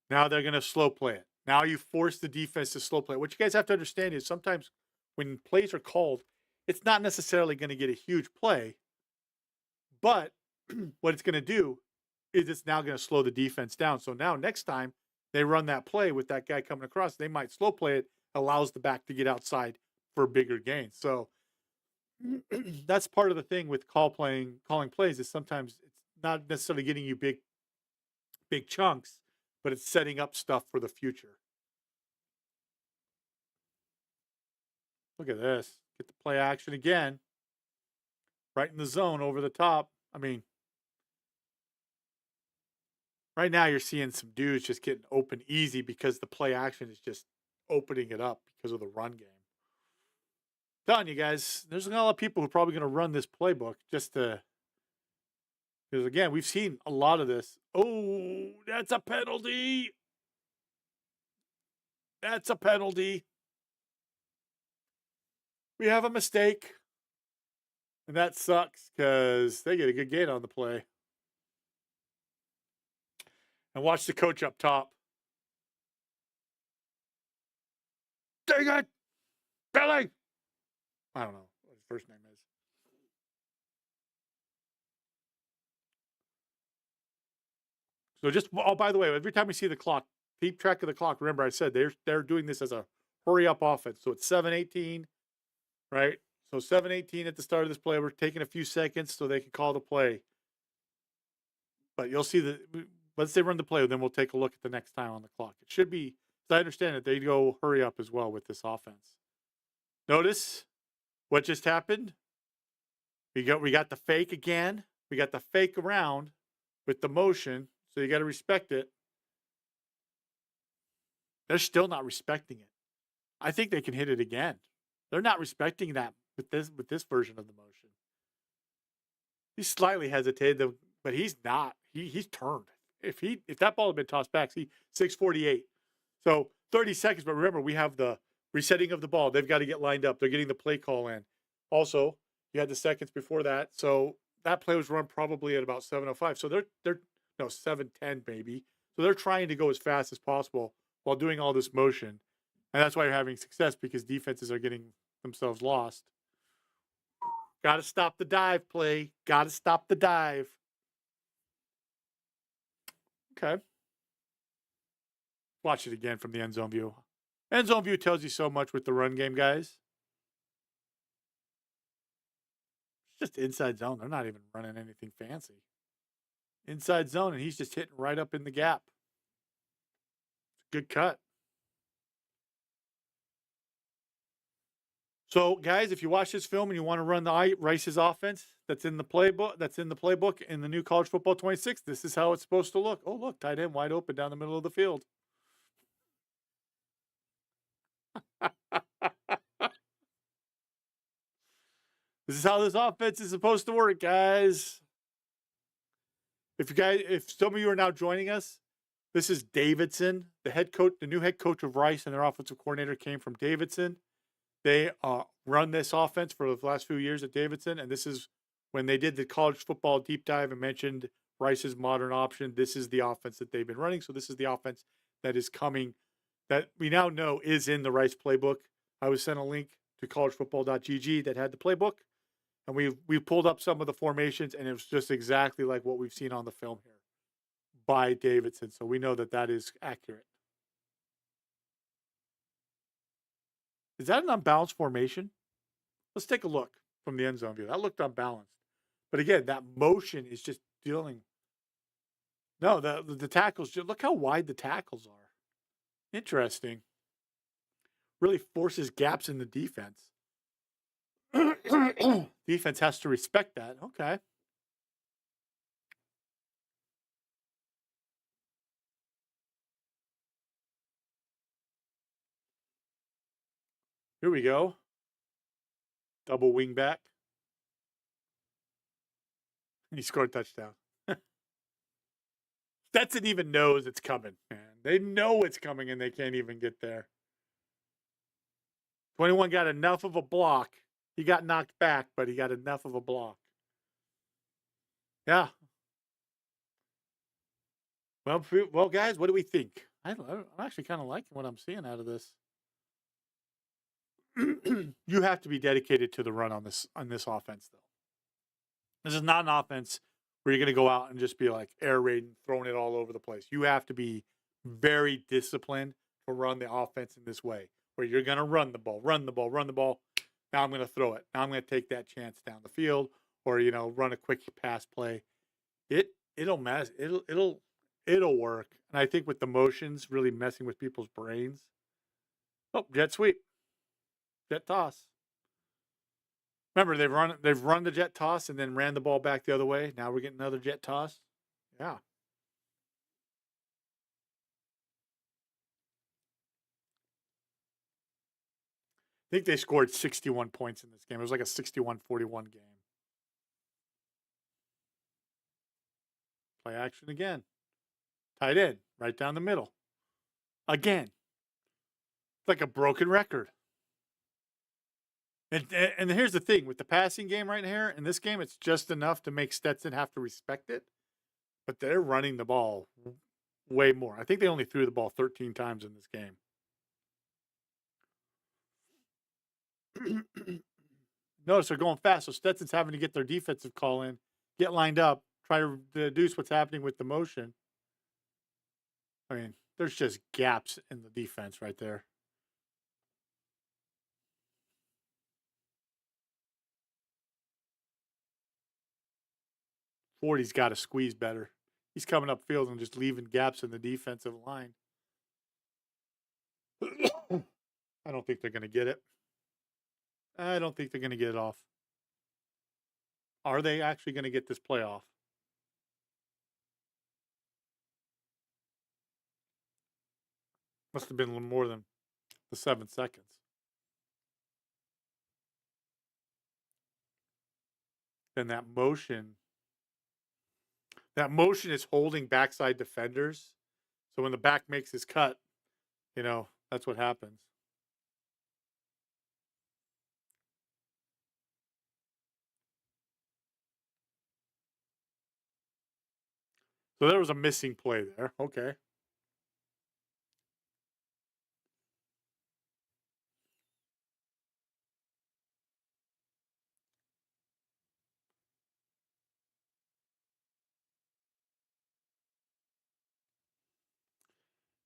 Now they're going to slow play it. Now you force the defense to slow play. What you guys have to understand is sometimes when plays are called, it's not necessarily going to get a huge play. But what it's going to do is it's now going to slow the defense down. So now next time they run that play with that guy coming across, they might slow play it, allows the back to get outside for bigger gains. So that's part of the thing with calling plays is sometimes it's not necessarily getting you big chunks, but it's setting up stuff for the future. Look at this. Get the play action again. Right in the zone over the top. Right now you're seeing some dudes just getting open easy because the play action is just opening it up because of the run game. I'm telling you guys, there's a lot of people who are probably going to run this playbook because again, we've seen a lot of this. Oh, that's a penalty. That's a penalty. We have a mistake. And that sucks because they get a good gain on the play. And watch the coach up top. Dang it! Billy! I don't know what his first name is. So by the way, every time we see the clock, keep track of the clock. Remember, I said they're doing this as a hurry up offense. So it's 7:18, right? So 7:18 at the start of this play. We're taking a few seconds so they can call the play. But you'll see once they run the play, then we'll take a look at the next time on the clock. It should be, as I understand it, they go hurry up as well with this offense. Notice what just happened. We got the fake again. We got the fake around with the motion. So you got to respect it. They're still not respecting it. I think they can hit it again. They're not respecting that with this version of the motion. He slightly hesitated, but he's not. He's turned. If that ball had been tossed back, see 6:48. So 30 seconds. But remember, we have the resetting of the ball. They've got to get lined up. They're getting the play call in. Also, you had the seconds before that. So that play was run probably at about 7:05. So they're 7:10 maybe. So they're trying to go as fast as possible while doing all this motion. And that's why you're having success, because defenses are getting themselves lost. Got to stop the dive play. Got to stop the dive. Okay. Watch it again from the end zone view. End zone view tells you so much with the run game, guys. It's just inside zone. They're not even running anything fancy. Inside zone, and he's just hitting right up in the gap. Good cut. So, guys, if you watch this film and you want to run the Rice's offense that's in the playbook in the new college football 26, this is how it's supposed to look. Oh, look, tight end wide open down the middle of the field. This is how this offense is supposed to work, guys. If some of you are now joining us, this is Davidson, the head coach, the new head coach of Rice, and their offensive coordinator came from Davidson. They run this offense for the last few years at Davidson, and this is when they did the college football deep dive and mentioned Rice's modern option. This is the offense that they've been running. So this is the offense that is coming, that we now know is in the Rice playbook. I was sent a link to collegefootball.gg that had the playbook, and we pulled up some of the formations, and it was just exactly like what we've seen on the film here by Davidson. So we know that that is accurate. Is that an unbalanced formation? Let's take a look from the end zone view. That looked unbalanced. But again, that motion is just dealing. No, the tackles, look how wide the tackles are. Interesting. Really forces gaps in the defense. Defense has to respect that. Okay. Here we go. Double wing back. He scored a touchdown. Stetson even knows it's coming, man. They know it's coming and they can't even get there. 21 got enough of a block. He got knocked back, but he got enough of a block. Yeah. Well, guys, what do we think? I'm actually kind of liking what I'm seeing out of this. You have to be dedicated to the run on this offense, though. This is not an offense where you're going to go out and just be like air raiding, throwing it all over the place. You have to be very disciplined to run the offense in this way, where you're going to run the ball. Now I'm going to throw it. Now I'm going to take that chance down the field, or run a quick pass play. It'll mess. It'll work. And I think with the motions really messing with people's brains. Oh, jet sweep, jet toss. Remember, they've run the jet toss and then ran the ball back the other way. Now we're getting another jet toss. Yeah. I think they scored 61 points in this game. It was like a 61-41 game. Play action again. Tight end, right down the middle. Again. It's like a broken record. And here's the thing with the passing game right here. In this game, it's just enough to make Stetson have to respect it. But they're running the ball way more. I think they only threw the ball 13 times in this game. Notice they're going fast. So Stetson's having to get their defensive call in, get lined up, try to deduce what's happening with the motion. I mean, there's just gaps in the defense right there. Forty's got to squeeze better. He's coming up field and just leaving gaps in the defensive line. I don't think they're going to get it. I don't think they're going to get it off. Are they actually going to get this play off? Must have been a little more than the 7 seconds. Then that motion is holding backside defenders. So when the back makes his cut, that's what happens. So there was a missing play there. Okay.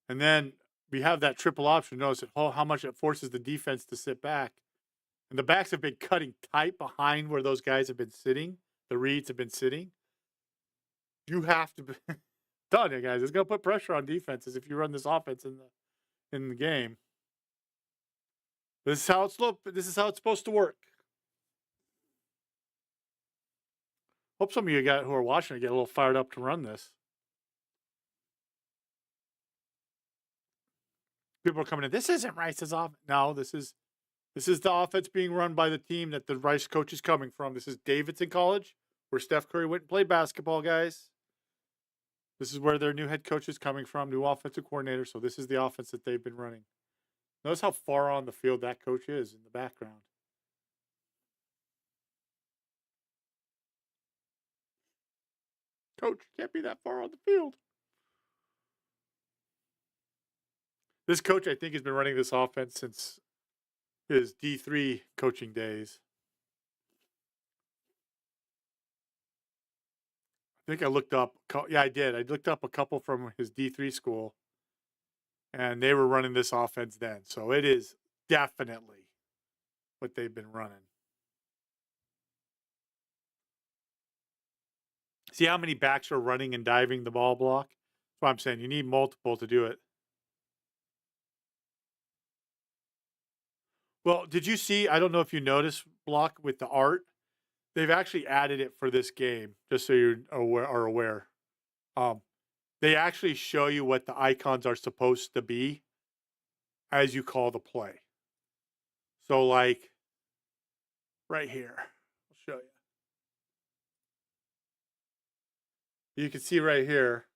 And then we have that triple option. Notice how much it forces the defense to sit back. And the backs have been cutting tight behind where those guys have been sitting. The reads have been sitting. You have to be done it, guys. It's going to put pressure on defenses if you run this offense in the game. This is how it's supposed to work. Hope some of you who are watching get a little fired up to run this. People are coming in. This isn't Rice's offense. No, this is the offense being run by the team that the Rice coach is coming from. This is Davidson College, where Steph Curry went and played basketball, guys. This is where their new head coach is coming from, new offensive coordinator. So this is the offense that they've been running. Notice how far on the field that coach is in the background. Coach, can't be that far on the field. This coach, I think, has been running this offense since his D3 coaching days. I think I looked up. Yeah, I did. I looked up a couple from his D3 school, and they were running this offense then. So it is definitely what they've been running. See how many backs are running and diving the ball block? That's what I'm saying. You need multiple to do it. Well, did you see? I don't know if you noticed, block with the art. They've actually added it for this game, just so you are aware. They actually show you what the icons are supposed to be as you call the play. So, like right here, I'll show you. You can see right here,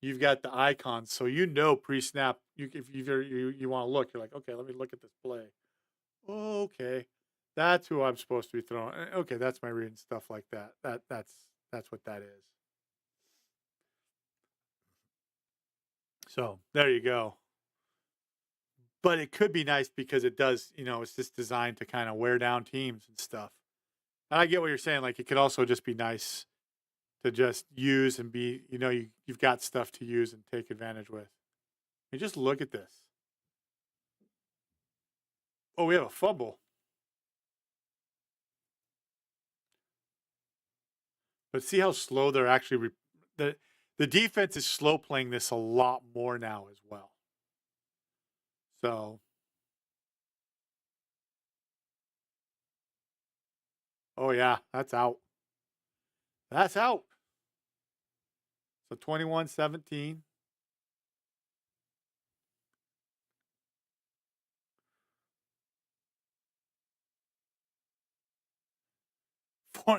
you've got the icons, so you know pre-snap. If you want to look, you're like, okay, let me look at this play. Oh, okay, that's who I'm supposed to be throwing. Okay, that's my read and stuff like that. That's what that is. So there you go. But it could be nice because it does, it's just designed to kind of wear down teams and stuff. And I get what you're saying. Like it could also just be nice to just use and be, you've got stuff to use and take advantage with. And just look at this. Oh, we have a fumble. But see how slow they're actually the defense is slow playing this a lot more now as well. So, oh yeah, that's out. That's out. So 21-17.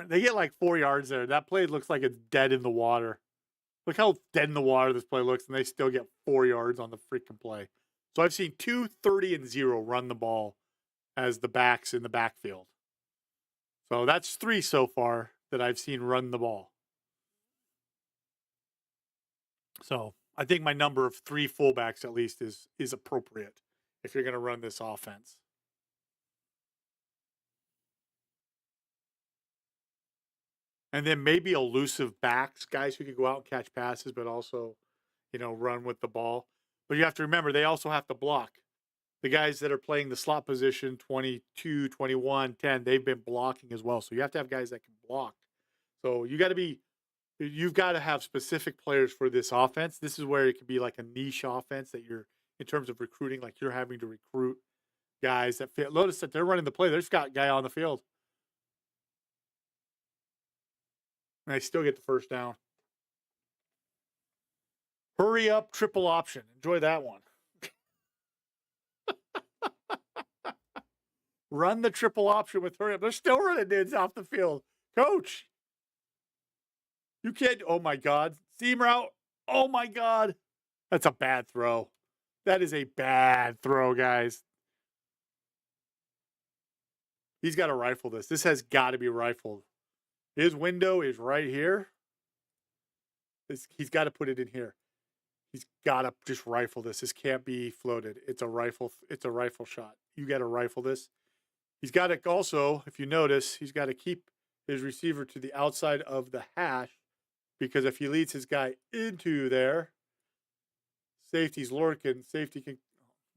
They get like 4 yards there. That play looks like it's dead in the water. Look how dead in the water this play looks, and they still get 4 yards on the freaking play. So I've seen 2-30-0 run the ball as the backs in the backfield. So that's 3 so far that I've seen run the ball. So I think my number of 3 fullbacks at least is appropriate if you're going to run this offense. And then maybe elusive backs, guys who can go out and catch passes, but also, run with the ball. But you have to remember, they also have to block. The guys that are playing the slot position, 22, 21, 10, they've been blocking as well. So you have to have guys that can block. So you've got to have specific players for this offense. This is where it can be like a niche offense that you're, in terms of recruiting, like you're having to recruit guys that fit. Notice that they're running the play. There's got a guy on the field. And I still get the first down. Hurry up, triple option. Enjoy that one. Run the triple option with hurry up. They're still running dudes off the field. Coach, you can't. Oh my God. Seam route. Oh my God. That's a bad throw. That is a bad throw, guys. He's got to rifle this. This has got to be rifled. His window is right here. He's got to put it in here. He's got to just rifle this. This can't be floated. It's a rifle. It's a rifle shot. You got to rifle this. He's got to also, if you notice, he's got to keep his receiver to the outside of the hash, because if he leads his guy into there, safety's lurking. Safety can,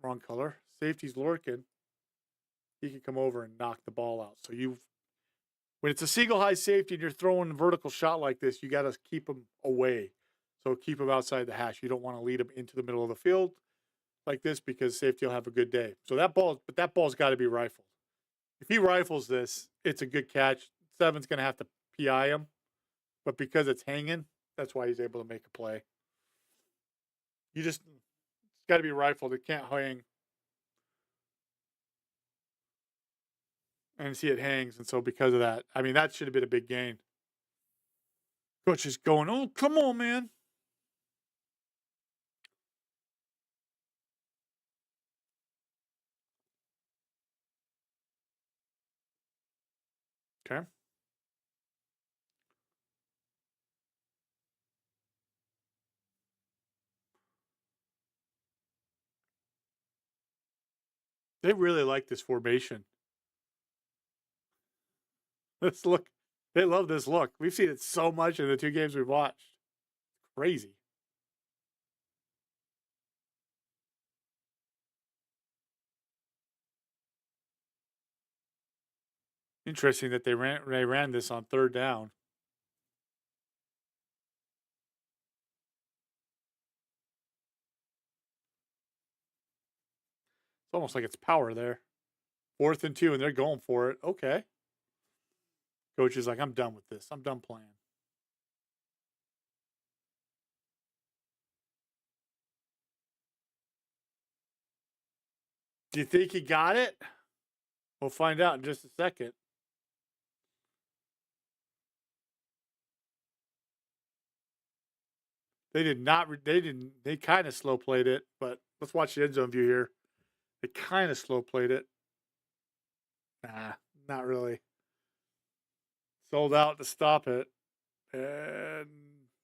wrong color. Safety's lurking. He can come over and knock the ball out. So when it's a single high safety and you're throwing a vertical shot like this, you got to keep him away. So keep him outside the hash. You don't want to lead him into the middle of the field like this, because safety will have a good day. So that ball's got to be rifled. If he rifles this, it's a good catch. Seven's going to have to PI him, but because it's hanging, that's why he's able to make a play. It's got to be rifled. It can't hang. And see, it hangs. And so because of that, I mean, that should have been a big gain. Coach is going, oh, come on, man. Okay. They really like this formation. This look. They love this look. We've seen it so much in the 2 games we've watched. Crazy. Interesting that they ran this on 3rd down. It's almost like it's power there. 4th and 2, and they're going for it. Okay. Coach is like, I'm done with this. I'm done playing. Do you think he got it? We'll find out in just a second. They did not. They didn't. They kind of slow played it, but let's watch the end zone view here. They kind of slow played it. Nah, not really. Sold out to stop it, and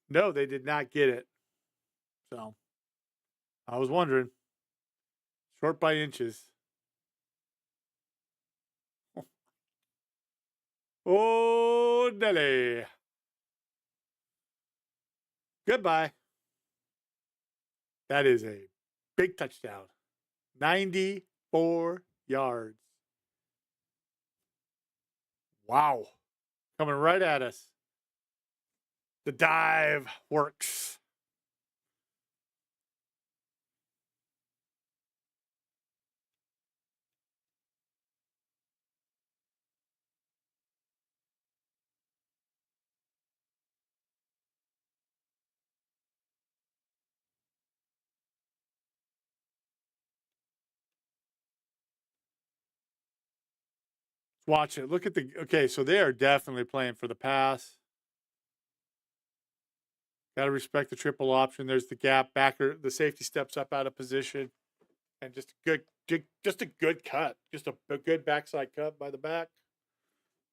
no, they did not get it. So I was wondering. Short by inches. Oh, Nelly. Goodbye. That is a big touchdown. 94 yards. Wow. Coming right at us. The dive works. Watch it. Look at the. Okay, so they are definitely playing for the pass. Got to respect the triple option. There's the gap backer. The safety steps up out of position, and just a good cut. Just a good backside cut by the back.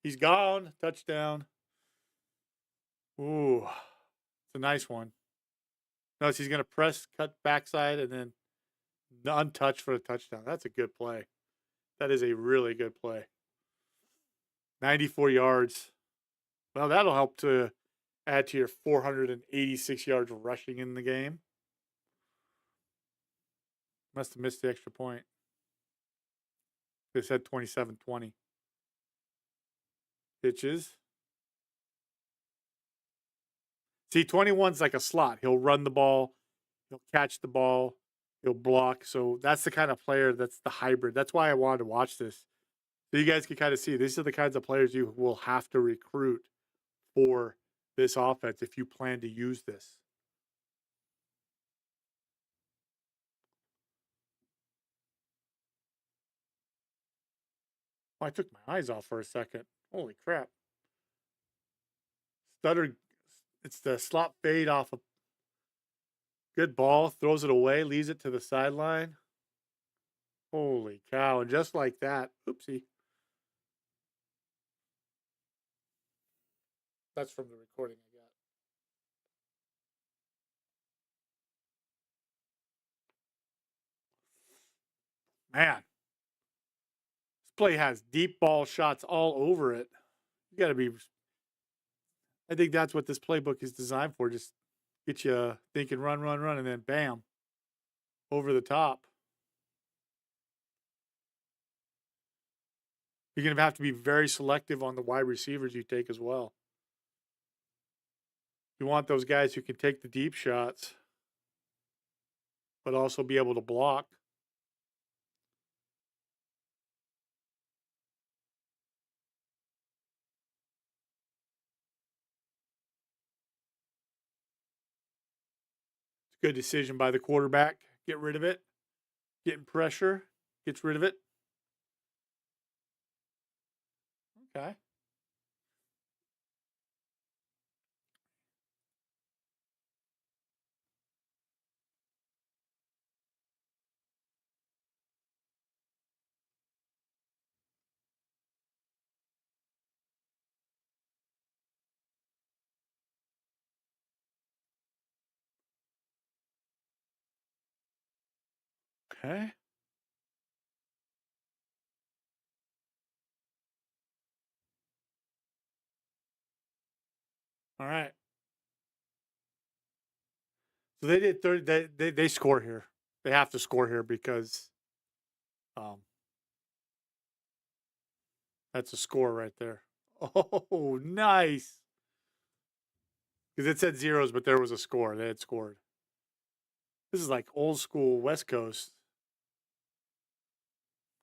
He's gone. Touchdown. Ooh, it's a nice one. Notice he's going to press, cut backside, and then untouched for a touchdown. That's a good play. That is a really good play. 94 yards. Well, that'll help to add to your 486 yards rushing in the game. Must have missed the extra point. They said 27-20. Pitches. See, 21's like a slot. He'll run the ball. He'll catch the ball. He'll block. So that's the kind of player that's the hybrid. That's why I wanted to watch this. So you guys can kind of see these are the kinds of players you will have to recruit for this offense if you plan to use this. Oh, I took my eyes off for a second. Holy crap. Stutter. It's the slot fade off a good ball. Throws it away. Leaves it to the sideline. Holy cow. And just like that. Oopsie. That's from the recording I got. Man. This play has deep ball shots all over it. You got to be. I think that's what this playbook is designed for. Just get you thinking run, and then bam. Over the top. You're going to have to be very selective on the wide receivers you take as well. You want those guys who can take the deep shots, but also be able to block. It's a good decision by the quarterback. get rid of it. Getting pressure, gets rid of it. Okay. Okay. All right. So they did 30. They score here. They have to score here because um, that's a score right there. Oh, nice. Because it said zeros, but there was a score. They had scored. This is like old school West Coast.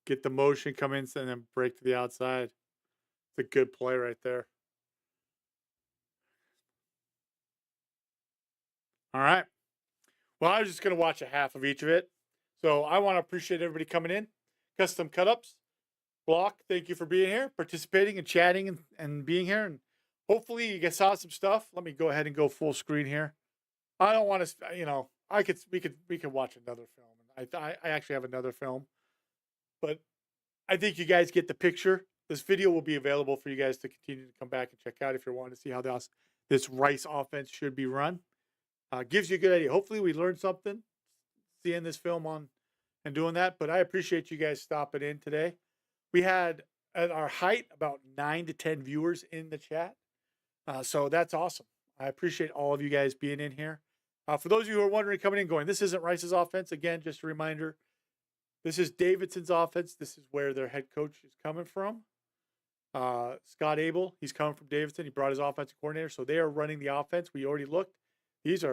Get the motion, come in, and then break to the outside. It's a good play right there. All right. Well, I was just going to watch a half of each of it. So I want to appreciate everybody coming in. Custom cut ups. Block, thank you for being here, participating and chatting and being here. And hopefully you guys saw some stuff. Let me go ahead and go full screen here. I don't want to, we could watch another film. I actually have another film, but I think you guys get the picture. This video will be available for you guys to continue to come back and check out if you're wanting to see how this Rice offense should be run. Gives you a good idea. Hopefully we learned something seeing this film on and doing that. But I appreciate you guys stopping in today. We had at our height about 9 to 10 viewers in the chat. So that's awesome. I appreciate all of you guys being in here. For those of you who are wondering, coming in going, this isn't Rice's offense. Again, just a reminder, this is Davidson's offense. This is where their head coach is coming from. Scott Abell, he's coming from Davidson. He brought his offensive coordinator. So they are running the offense. We already looked. This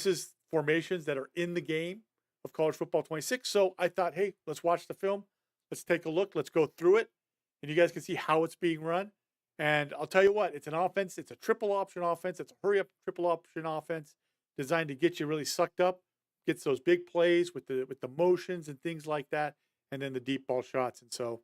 is formations that are in the game of college football 26. So I thought, hey, let's watch the film. Let's take a look. Let's go through it. And you guys can see how it's being run. And I'll tell you what, it's an offense. It's a triple option offense. It's a hurry up triple option offense designed to get you really sucked up, gets those big plays with the motions and things like that, and then the deep ball shots. And so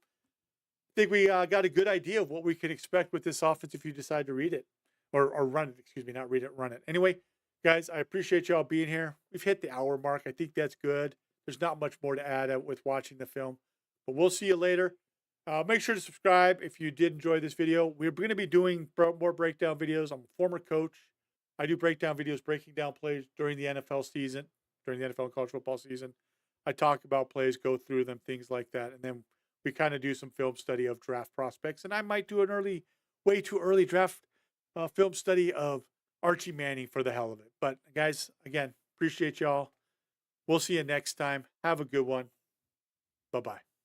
I think we got a good idea of what we can expect with this offense if you decide to read it or run it. Excuse me, not read it, run it. Anyway, guys, I appreciate y'all being here. We've hit the hour mark. I think that's good. There's not much more to add with watching the film, but we'll see you later. Make sure to subscribe if you did enjoy this video. We're going to be doing more breakdown videos. I'm a former coach. I do breakdown videos, breaking down plays during the NFL season, during the NFL and college football season. I talk about plays, go through them, things like that. And then we kind of do some film study of draft prospects. And I might do an way too early draft film study of Archie Manning for the hell of it. But guys, again, appreciate y'all. We'll see you next time. Have a good one. Bye-bye.